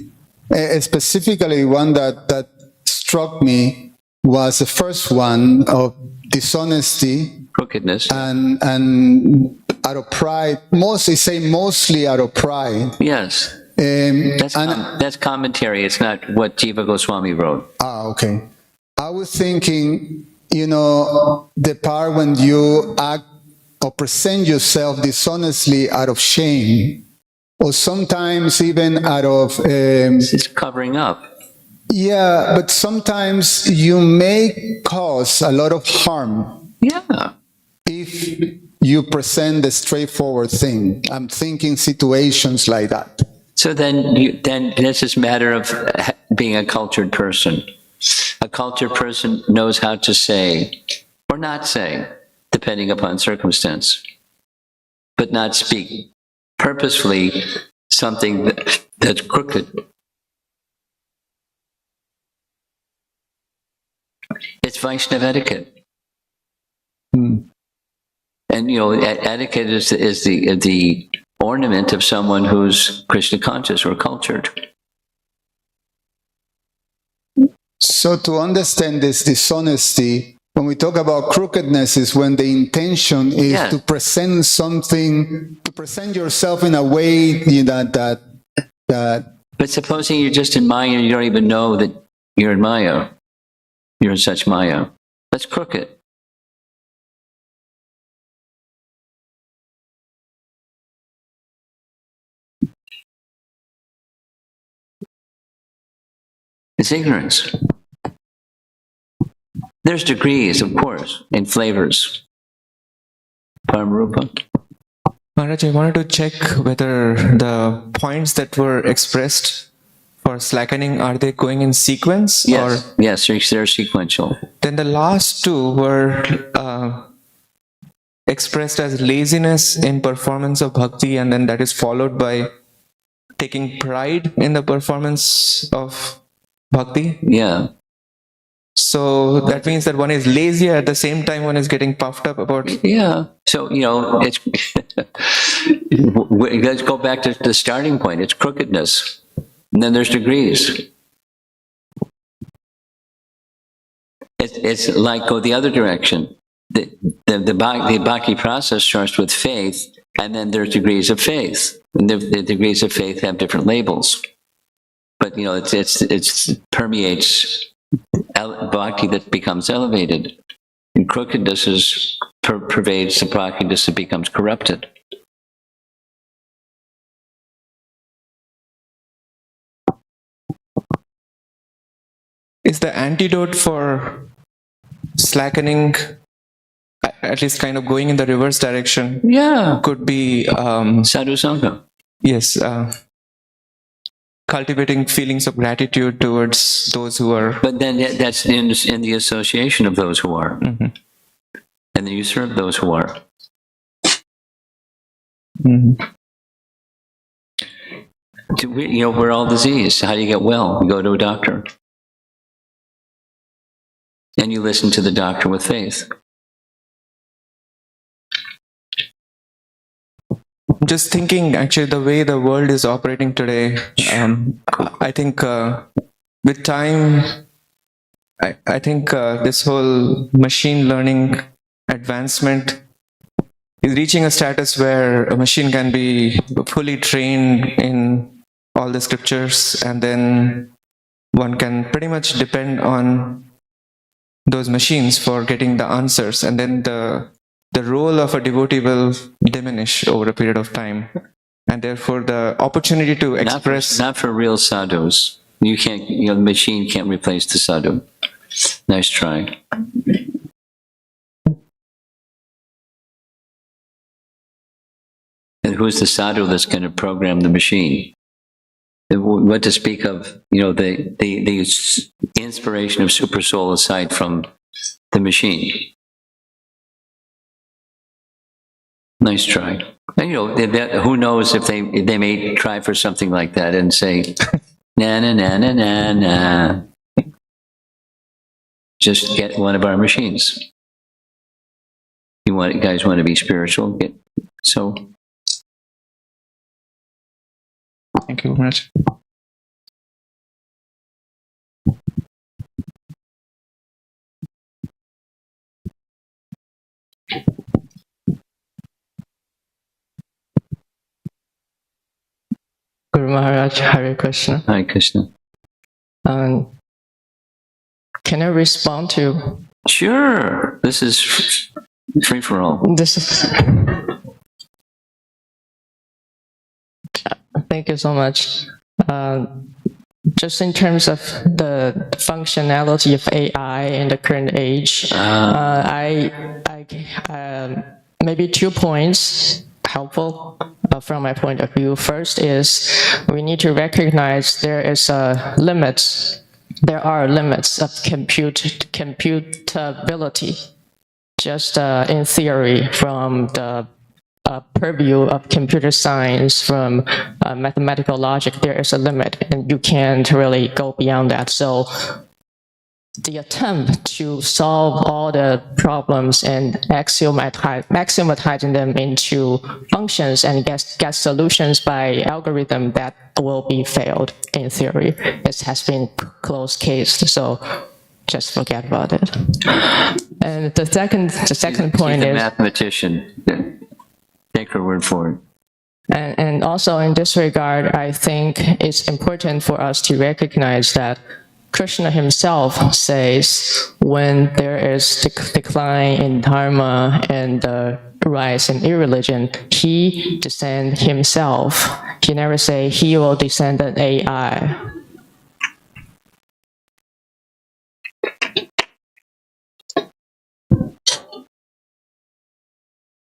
Specifically, one that struck me was the first one of dishonesty Crookedness. and out of pride. Mostly out of pride. Yes. That's commentary. It's not what Jiva Goswami wrote. Okay. I was thinking, the part when you act or present yourself dishonestly out of shame, or sometimes even out of... It's covering up. Yeah, but sometimes you may cause a lot of harm. Yeah. If you present the straightforward thing. I'm thinking situations like that. So then this is a matter of being a cultured person. A cultured person knows how to say or not say, depending upon circumstance, but not speak purposefully something that's crooked. It's Vaishnava etiquette. And, etiquette is the ornament of someone who's Krishna conscious or cultured. So to understand this dishonesty, when we talk about crookedness, is when the intention is to present something, to present yourself in a way that. But supposing you're just in Maya and you don't even know that you're in Maya, you're in such Maya. That's crooked. It's ignorance. There's degrees, of course, in flavors. Paramarupa. Maharaj, I wanted to check whether the points that were expressed for slackening, are they going in sequence? Yes, or yes, they're sequential. then the last two were expressed as laziness in performance of bhakti, and then that is followed by taking pride in the performance of bhakti. Yeah. So that means that one is lazy, at the same time one is getting puffed up about... Yeah. So, it's... Let's go back to the starting point. It's crookedness. And then there's degrees. It's like go the other direction. The Bhakti process starts with faith, and then there's degrees of faith. And the degrees of faith have different labels. But, it permeates bhakti that becomes elevated. And crookedness pervades the bhakti that becomes corrupted. Is the antidote for slackening, at least kind of going in the reverse direction? Yeah. Could be... Sadhu Sangha. Yes. Cultivating feelings of gratitude towards those who are... But then that's in the association of those who are. Mm-hmm. And then you serve those who are. Mm-hmm. We're all diseased. How do you get well? You go to a doctor. And you listen to the doctor with faith. Just thinking, actually, the way the world is operating today, I think with time, I think this whole machine learning advancement is reaching a status where a machine can be fully trained in all the scriptures, and then one can pretty much depend on those machines for getting the answers, and then the role of a devotee will diminish over a period of time, and therefore the opportunity to express... Not for real sadhus. You can't, the machine can't replace the sadhu. Nice try. And who's the sadhu that's going to program the machine? What to speak of, the inspiration of super soul aside from the machine. Nice try. And, who knows if they may try for something like that and say, na na na na na na. just get one of our machines. You guys want to be spiritual? So. Thank you very much. Guru Maharaj, Hare Krishna. Hare Krishna. Can I respond to Sure. This is free for all. this? Thank you so much. Just in terms of the functionality of AI in the current age, maybe 2 points helpful from my point of view. First is we need to recognize there are limits of computability. Just in theory, from the purview of computer science, from mathematical logic, there is a limit, and you can't really go beyond that. So the attempt to solve all the problems and axiomatizing them into functions and get solutions by algorithm, that will be failed in theory. It has been closed case, so just forget about it. And the second point She's a is mathematician. Take her word for it. And also in this regard, I think it's important for us to recognize that Krishna himself says when there is decline in dharma and rise in irreligion, he descend himself. He never say he will descend an AI.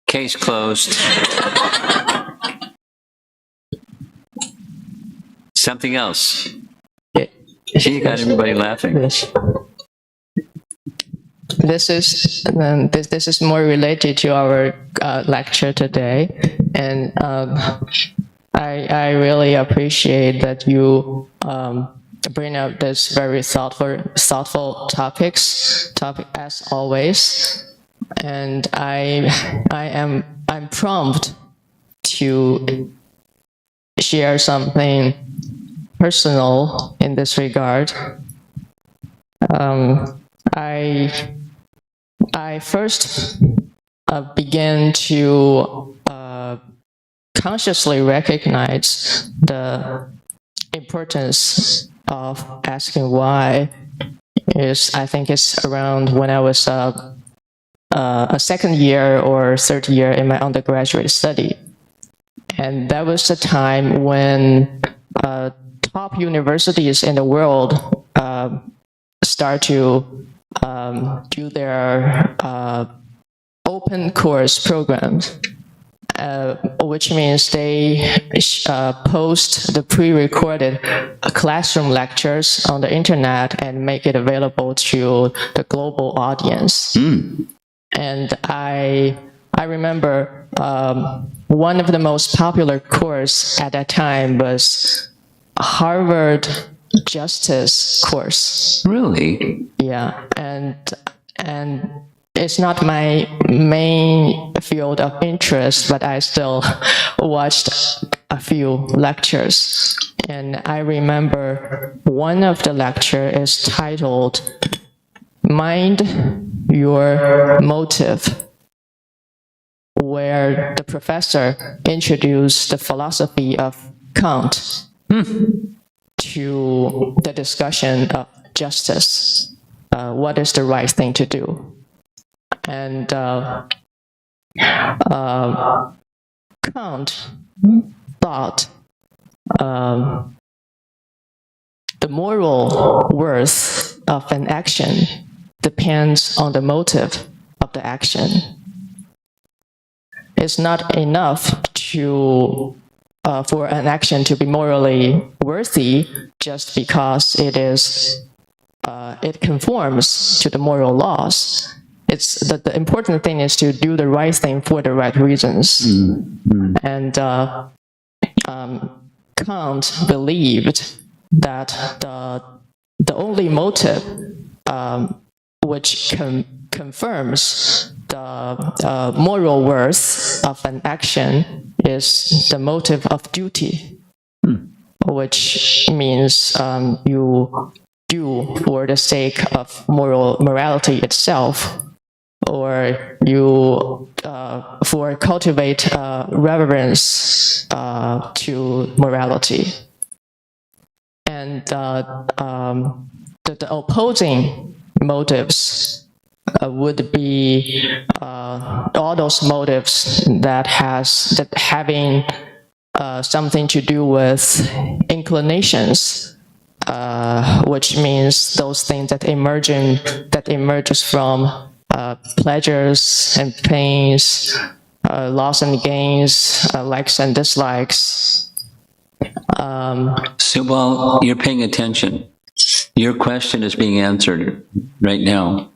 Case closed. Something else. She got everybody laughing. This is more related to our lecture today, and I really appreciate that you bring up this very thoughtful topic as always. And I'm prompt to share something personal in this regard. I first began to consciously recognize the importance of asking why. I think it's around when I was a second year or third year in my undergraduate study. And that was the time when top universities in the world start to do their open course programs, which means they post the pre-recorded classroom lectures on the internet and make it available to the global audience. And I remember one of the most popular course at that time was Harvard Justice course. Really? Yeah, and it's not my main field of interest, but I still watched a few lectures. And I remember one of the lecture is titled Mind Your Motive, where the professor introduced the philosophy of Kant to the discussion of justice. What is the right thing to do? And Kant thought the moral worth of an action depends on the motive of the action. It's not enough to for an action to be morally worthy just because it conforms to the moral laws. It's the important thing is to do the right thing for the right reasons. And Kant believed that the only motive which confirms the moral worth of an action is the motive of duty, which means you do for the sake of morality itself, or you for cultivate reverence to morality. And the opposing motives would be all those motives that having something to do with inclinations, which means those things that emerges from pleasures and pains, loss and gains, likes and dislikes. Subal, you're paying attention. Your question is being answered right now.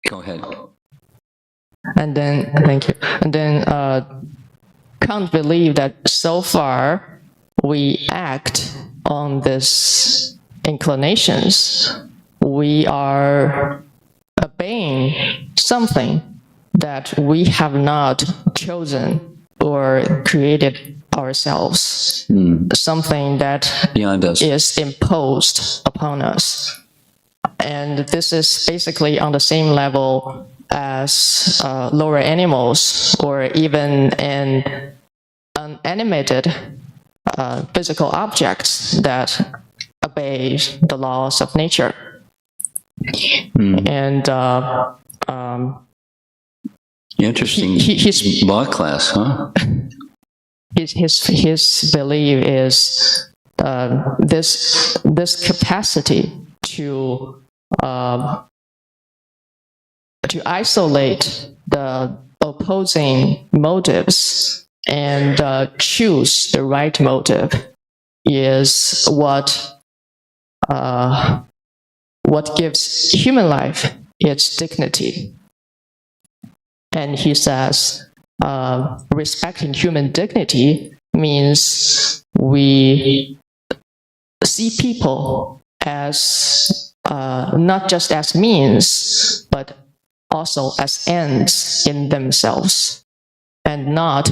Go ahead. And then, thank you. And then, can't believe that so far we act on these inclinations. We are obeying something that we have not chosen or created ourselves, something that Beyond us. is imposed upon us. And this is basically on the same level as lower animals, or even in unanimated physical objects that obey the laws of nature. And Interesting. His law class, huh? His belief is this capacity to isolate the opposing motives and choose the right motive is what gives human life its dignity. And he says, respecting human dignity means we see people as not just as means, but also as ends in themselves, and not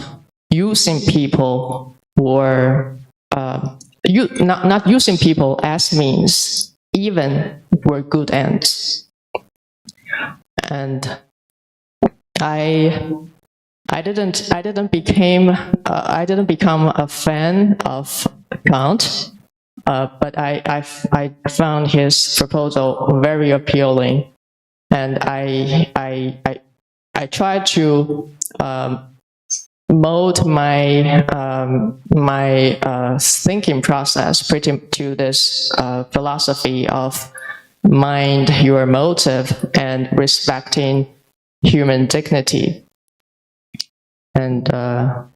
using people for not using people as means, even for good ends. And I didn't become a fan of Kant, but I found his proposal very appealing, and I tried to mold my thinking process pretty to this philosophy of mind your motive and respecting human dignity. And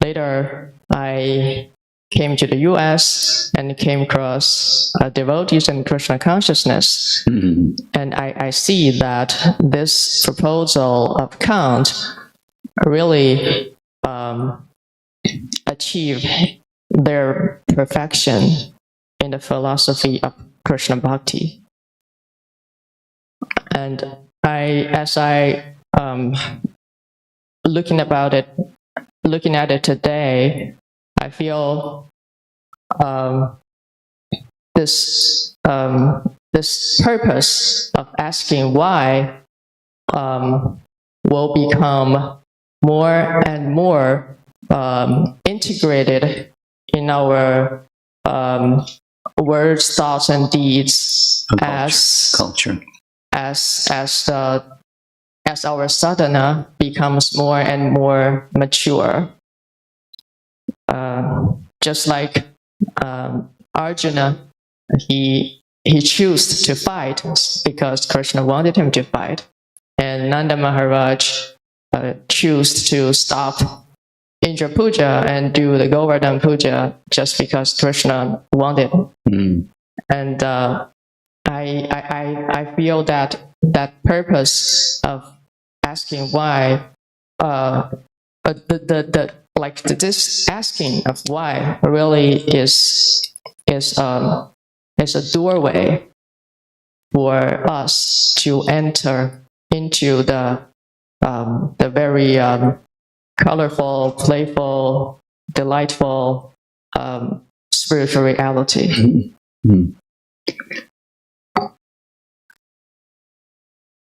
later I came to the US and came across devotees in Krishna consciousness. And I see that this proposal of Kant really achieved their perfection in the philosophy of Krishna Bhakti. And as I looking at it today, I feel this purpose of asking why will become more and more integrated in our words, thoughts, and deeds culture. As our sadhana becomes more and more mature. Just like Arjuna, he chose to fight because Krishna wanted him to fight, and Nanda Maharaj chose to stop Indra Puja and do the Govardhan Puja just because Krishna wanted. And I feel that purpose of asking why, this asking of why really is a doorway for us to enter into the very colorful, playful, delightful spiritual reality.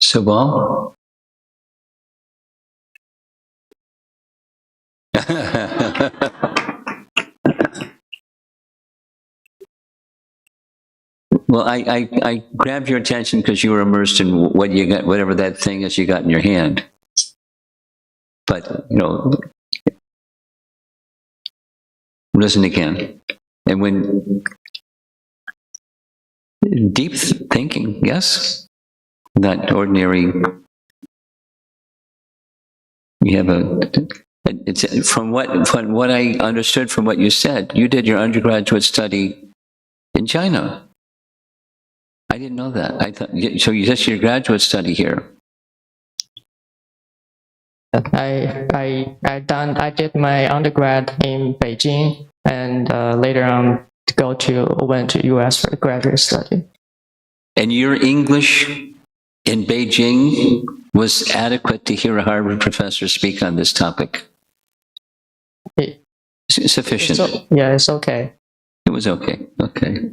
Subal? Well, I grabbed your attention because you were immersed in what you got, whatever that thing is you got in your hand. But, listen again. And when deep thinking, yes, not ordinary. You have it's from what I understood from what you said, you did your undergraduate study in China. I didn't know that. I thought so. You did your graduate study here. I did my undergrad in Beijing, and later on went to US for graduate study. And your English in Beijing was adequate to hear a Harvard professor speak on this topic. Sufficient. It's okay. It was okay. Okay.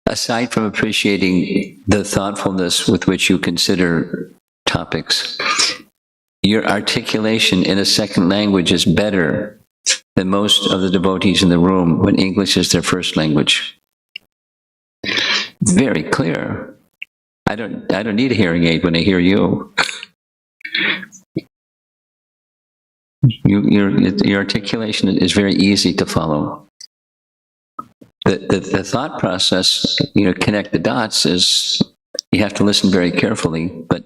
Aside from appreciating the thoughtfulness with which you consider topics, your articulation in a second language is better than most of the devotees in the room when English is their first language. Very clear. I don't need a hearing aid when I hear you. Your articulation is very easy to follow. The thought process, connect the dots, is you have to listen very carefully, but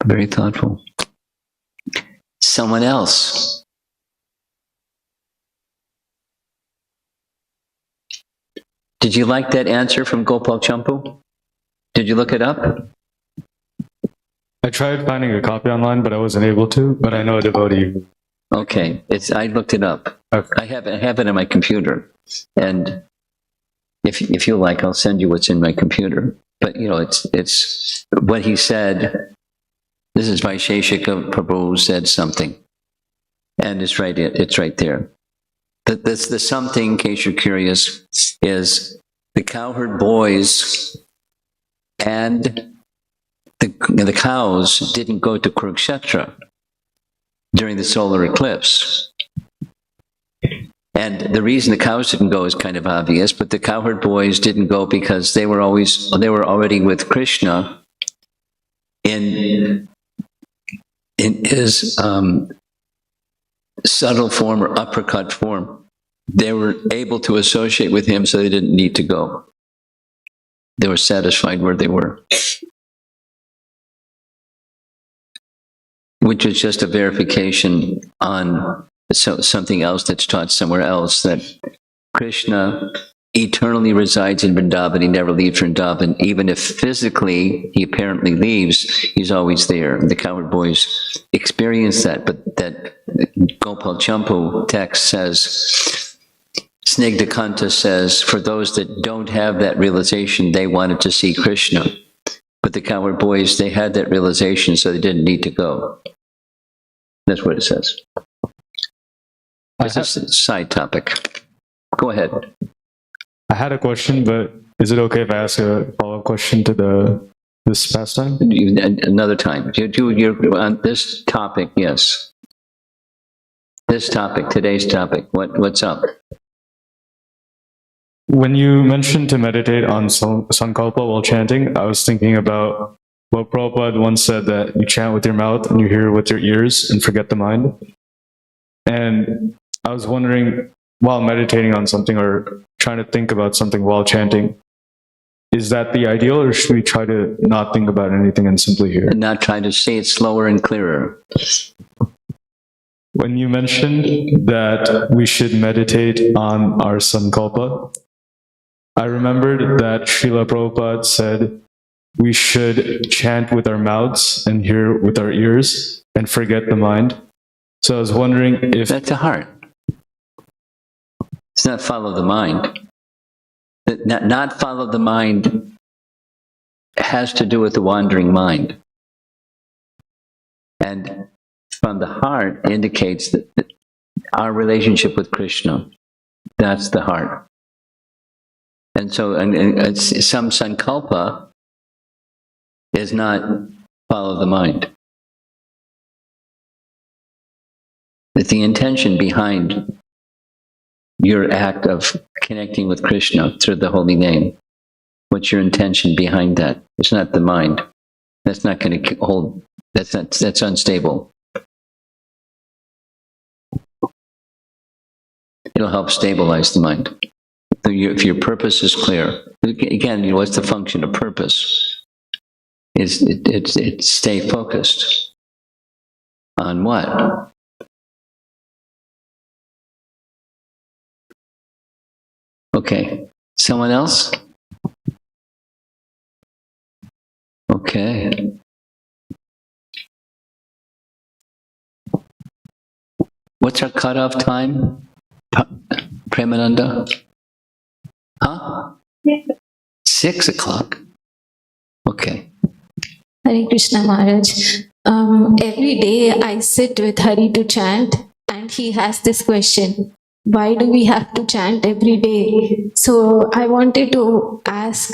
very thoughtful. Someone else. Did you like that answer from Gopal Champu? Did you look it up? I tried finding a copy online, but I wasn't able to. But I know a devotee. Okay, I looked it up. Okay. I have it on my computer, and if you like, I'll send you what's in my computer. But it's what he said. This is Vaisheshika Prabhu said something, and it's right there. The something, in case you're curious, is the cowherd boys and the cows didn't go to Kurukshetra during the solar eclipse. And the reason the cows didn't go is kind of obvious, but the cowherd boys didn't go because they were already with Krishna in his subtle form or uppercut form. They were able to associate with him, so they didn't need to go. They were satisfied where they were. Which is just a verification on something else that's taught somewhere else, that Krishna eternally resides in Vrindavan. He never leaves Vrindavan. Even if physically he apparently leaves, he's always there. The cowherd boys experience that, but that Gopal Champu text says, Snigdhakanta says, for those that don't have that realization, they wanted to see Krishna. But the cowherd boys, they had that realization, so they didn't need to go. That's what it says. It's a side topic. Go ahead. I had a question, but is it okay if I ask a follow-up question to this pastime? Another time. You're on this topic, yes. This topic, today's topic. What's up? When you mentioned to meditate on Sankalpa while chanting, I was thinking about what Prabhupada once said, that you chant with your mouth and you hear with your ears and forget the mind. And I was wondering, while meditating on something or trying to think about something while chanting, is that the ideal, or should we try to not think about anything and simply hear? And not try to say it slower and clearer. When you mentioned that we should meditate on our Sankalpa, I remembered that Srila Prabhupada said we should chant with our mouths and hear with our ears and forget the mind. So I was wondering if... That's the heart. It's not follow the mind. Not follow the mind has to do with the wandering mind. And from the heart indicates that our relationship with Krishna. That's the heart. And so some Sankalpa is not follow the mind. That the intention behind your act of connecting with Krishna through the holy name, what's your intention behind that? It's not the mind. That's not going to hold, that's unstable. It'll help stabilize the mind. If your purpose is clear. Again, what's the function of purpose? It's stay focused. On what? Okay. Someone else? Okay. What's our cutoff time? Premananda? Huh? 6 o'clock. Okay. Hare Krishna Maharaj. Every day I sit with Hari to chant, and he has this question: why do we have to chant every day? So I wanted to ask,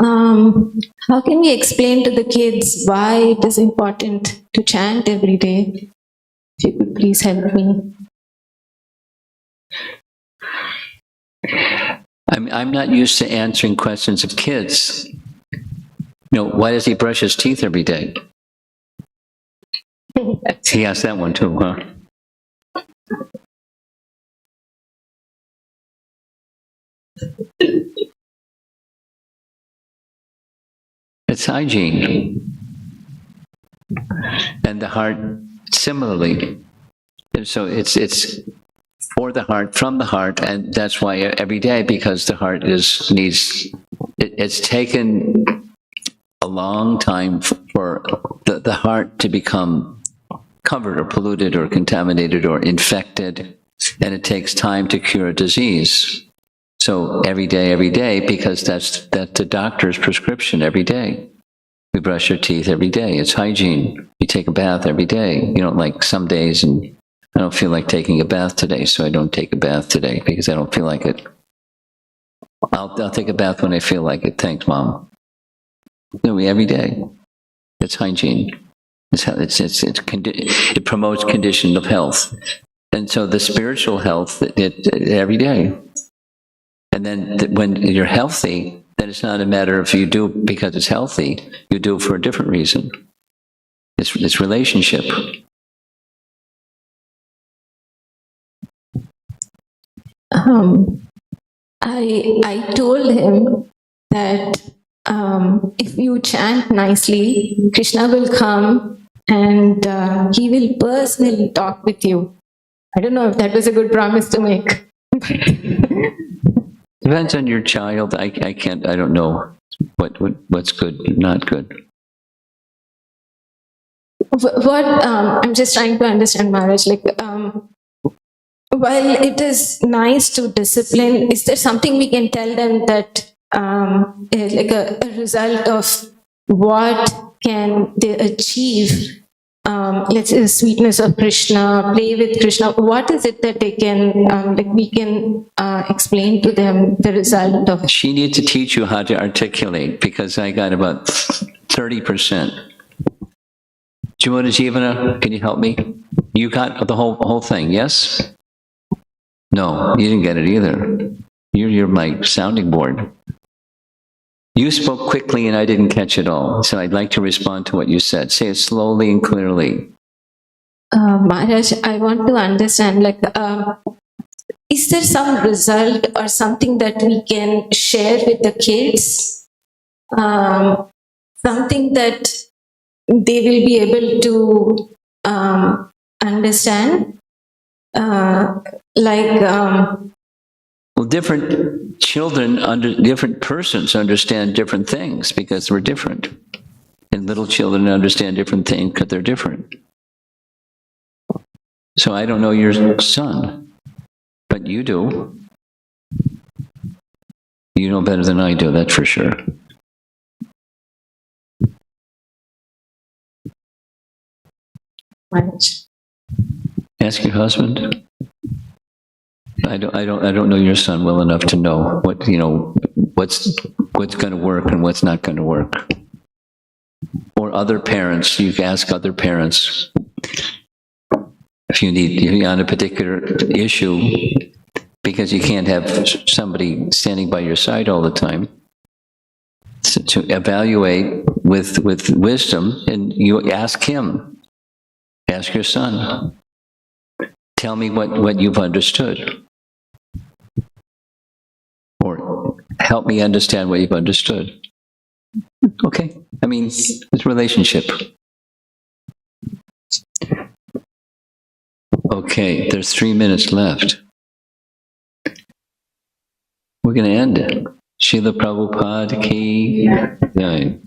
how can we explain to the kids why it is important to chant every day? If you could please help me. I'm not used to answering questions of kids. Why does he brush his teeth every day? He asked that one too, huh? It's hygiene. And the heart similarly. So it's for the heart, from the heart, and that's why every day, because the heart it's taken a long time for the heart to become covered or polluted or contaminated or infected, and it takes time to cure a disease. So every day, because that's the doctor's prescription every day. We brush our teeth every day. It's hygiene. You take a bath every day. You don't like some days, and I don't feel like taking a bath today, so I don't take a bath today because I don't feel like it. I'll take a bath when I feel like it. Thanks, Mom. No, every day. It's hygiene. It promotes condition of health. And so the spiritual health, every day. And then when you're healthy, then it's not a matter of you do because it's healthy. You do it for a different reason. It's relationship. I told him that if you chant nicely, Krishna will come and he will personally talk with you. I don't know if that was a good promise to make. Depends on your child. I don't know what's good, not good. I'm just trying to understand, Maharaj, while it is nice to discipline, is there something we can tell them that like a result of what can they achieve? Let's say the sweetness of Krishna, play with Krishna. What is it that they can, we can explain to them the result of? She needs to teach you how to articulate, because I got about 30%. Jamuna Jivana, can you help me? You got the whole thing, yes? No, you didn't get it either. You're my sounding board. You spoke quickly and I didn't catch it all. So I'd like to respond to what you said. Say it slowly and clearly. Maharaj, I want to understand, is there some result or something that we can share with the kids? Something that they will be able to understand? Well, different children, different persons understand different things because we're different. And little children understand different things because they're different. So I don't know your son, but you do. You know better than I do, that's for sure. Ask your husband. I don't know your son well enough to know what, you know, what's going to work and what's not going to work. Or other parents, you can ask other parents if you need, on a particular issue, because you can't have somebody standing by your side all the time. So to evaluate with wisdom, and you ask him, ask your son, tell me what you've understood. Or help me understand what you've understood. Okay, I mean, it's relationship. Okay, there's 3 minutes left. We're going to end it. Srila Prabhupada ki jai.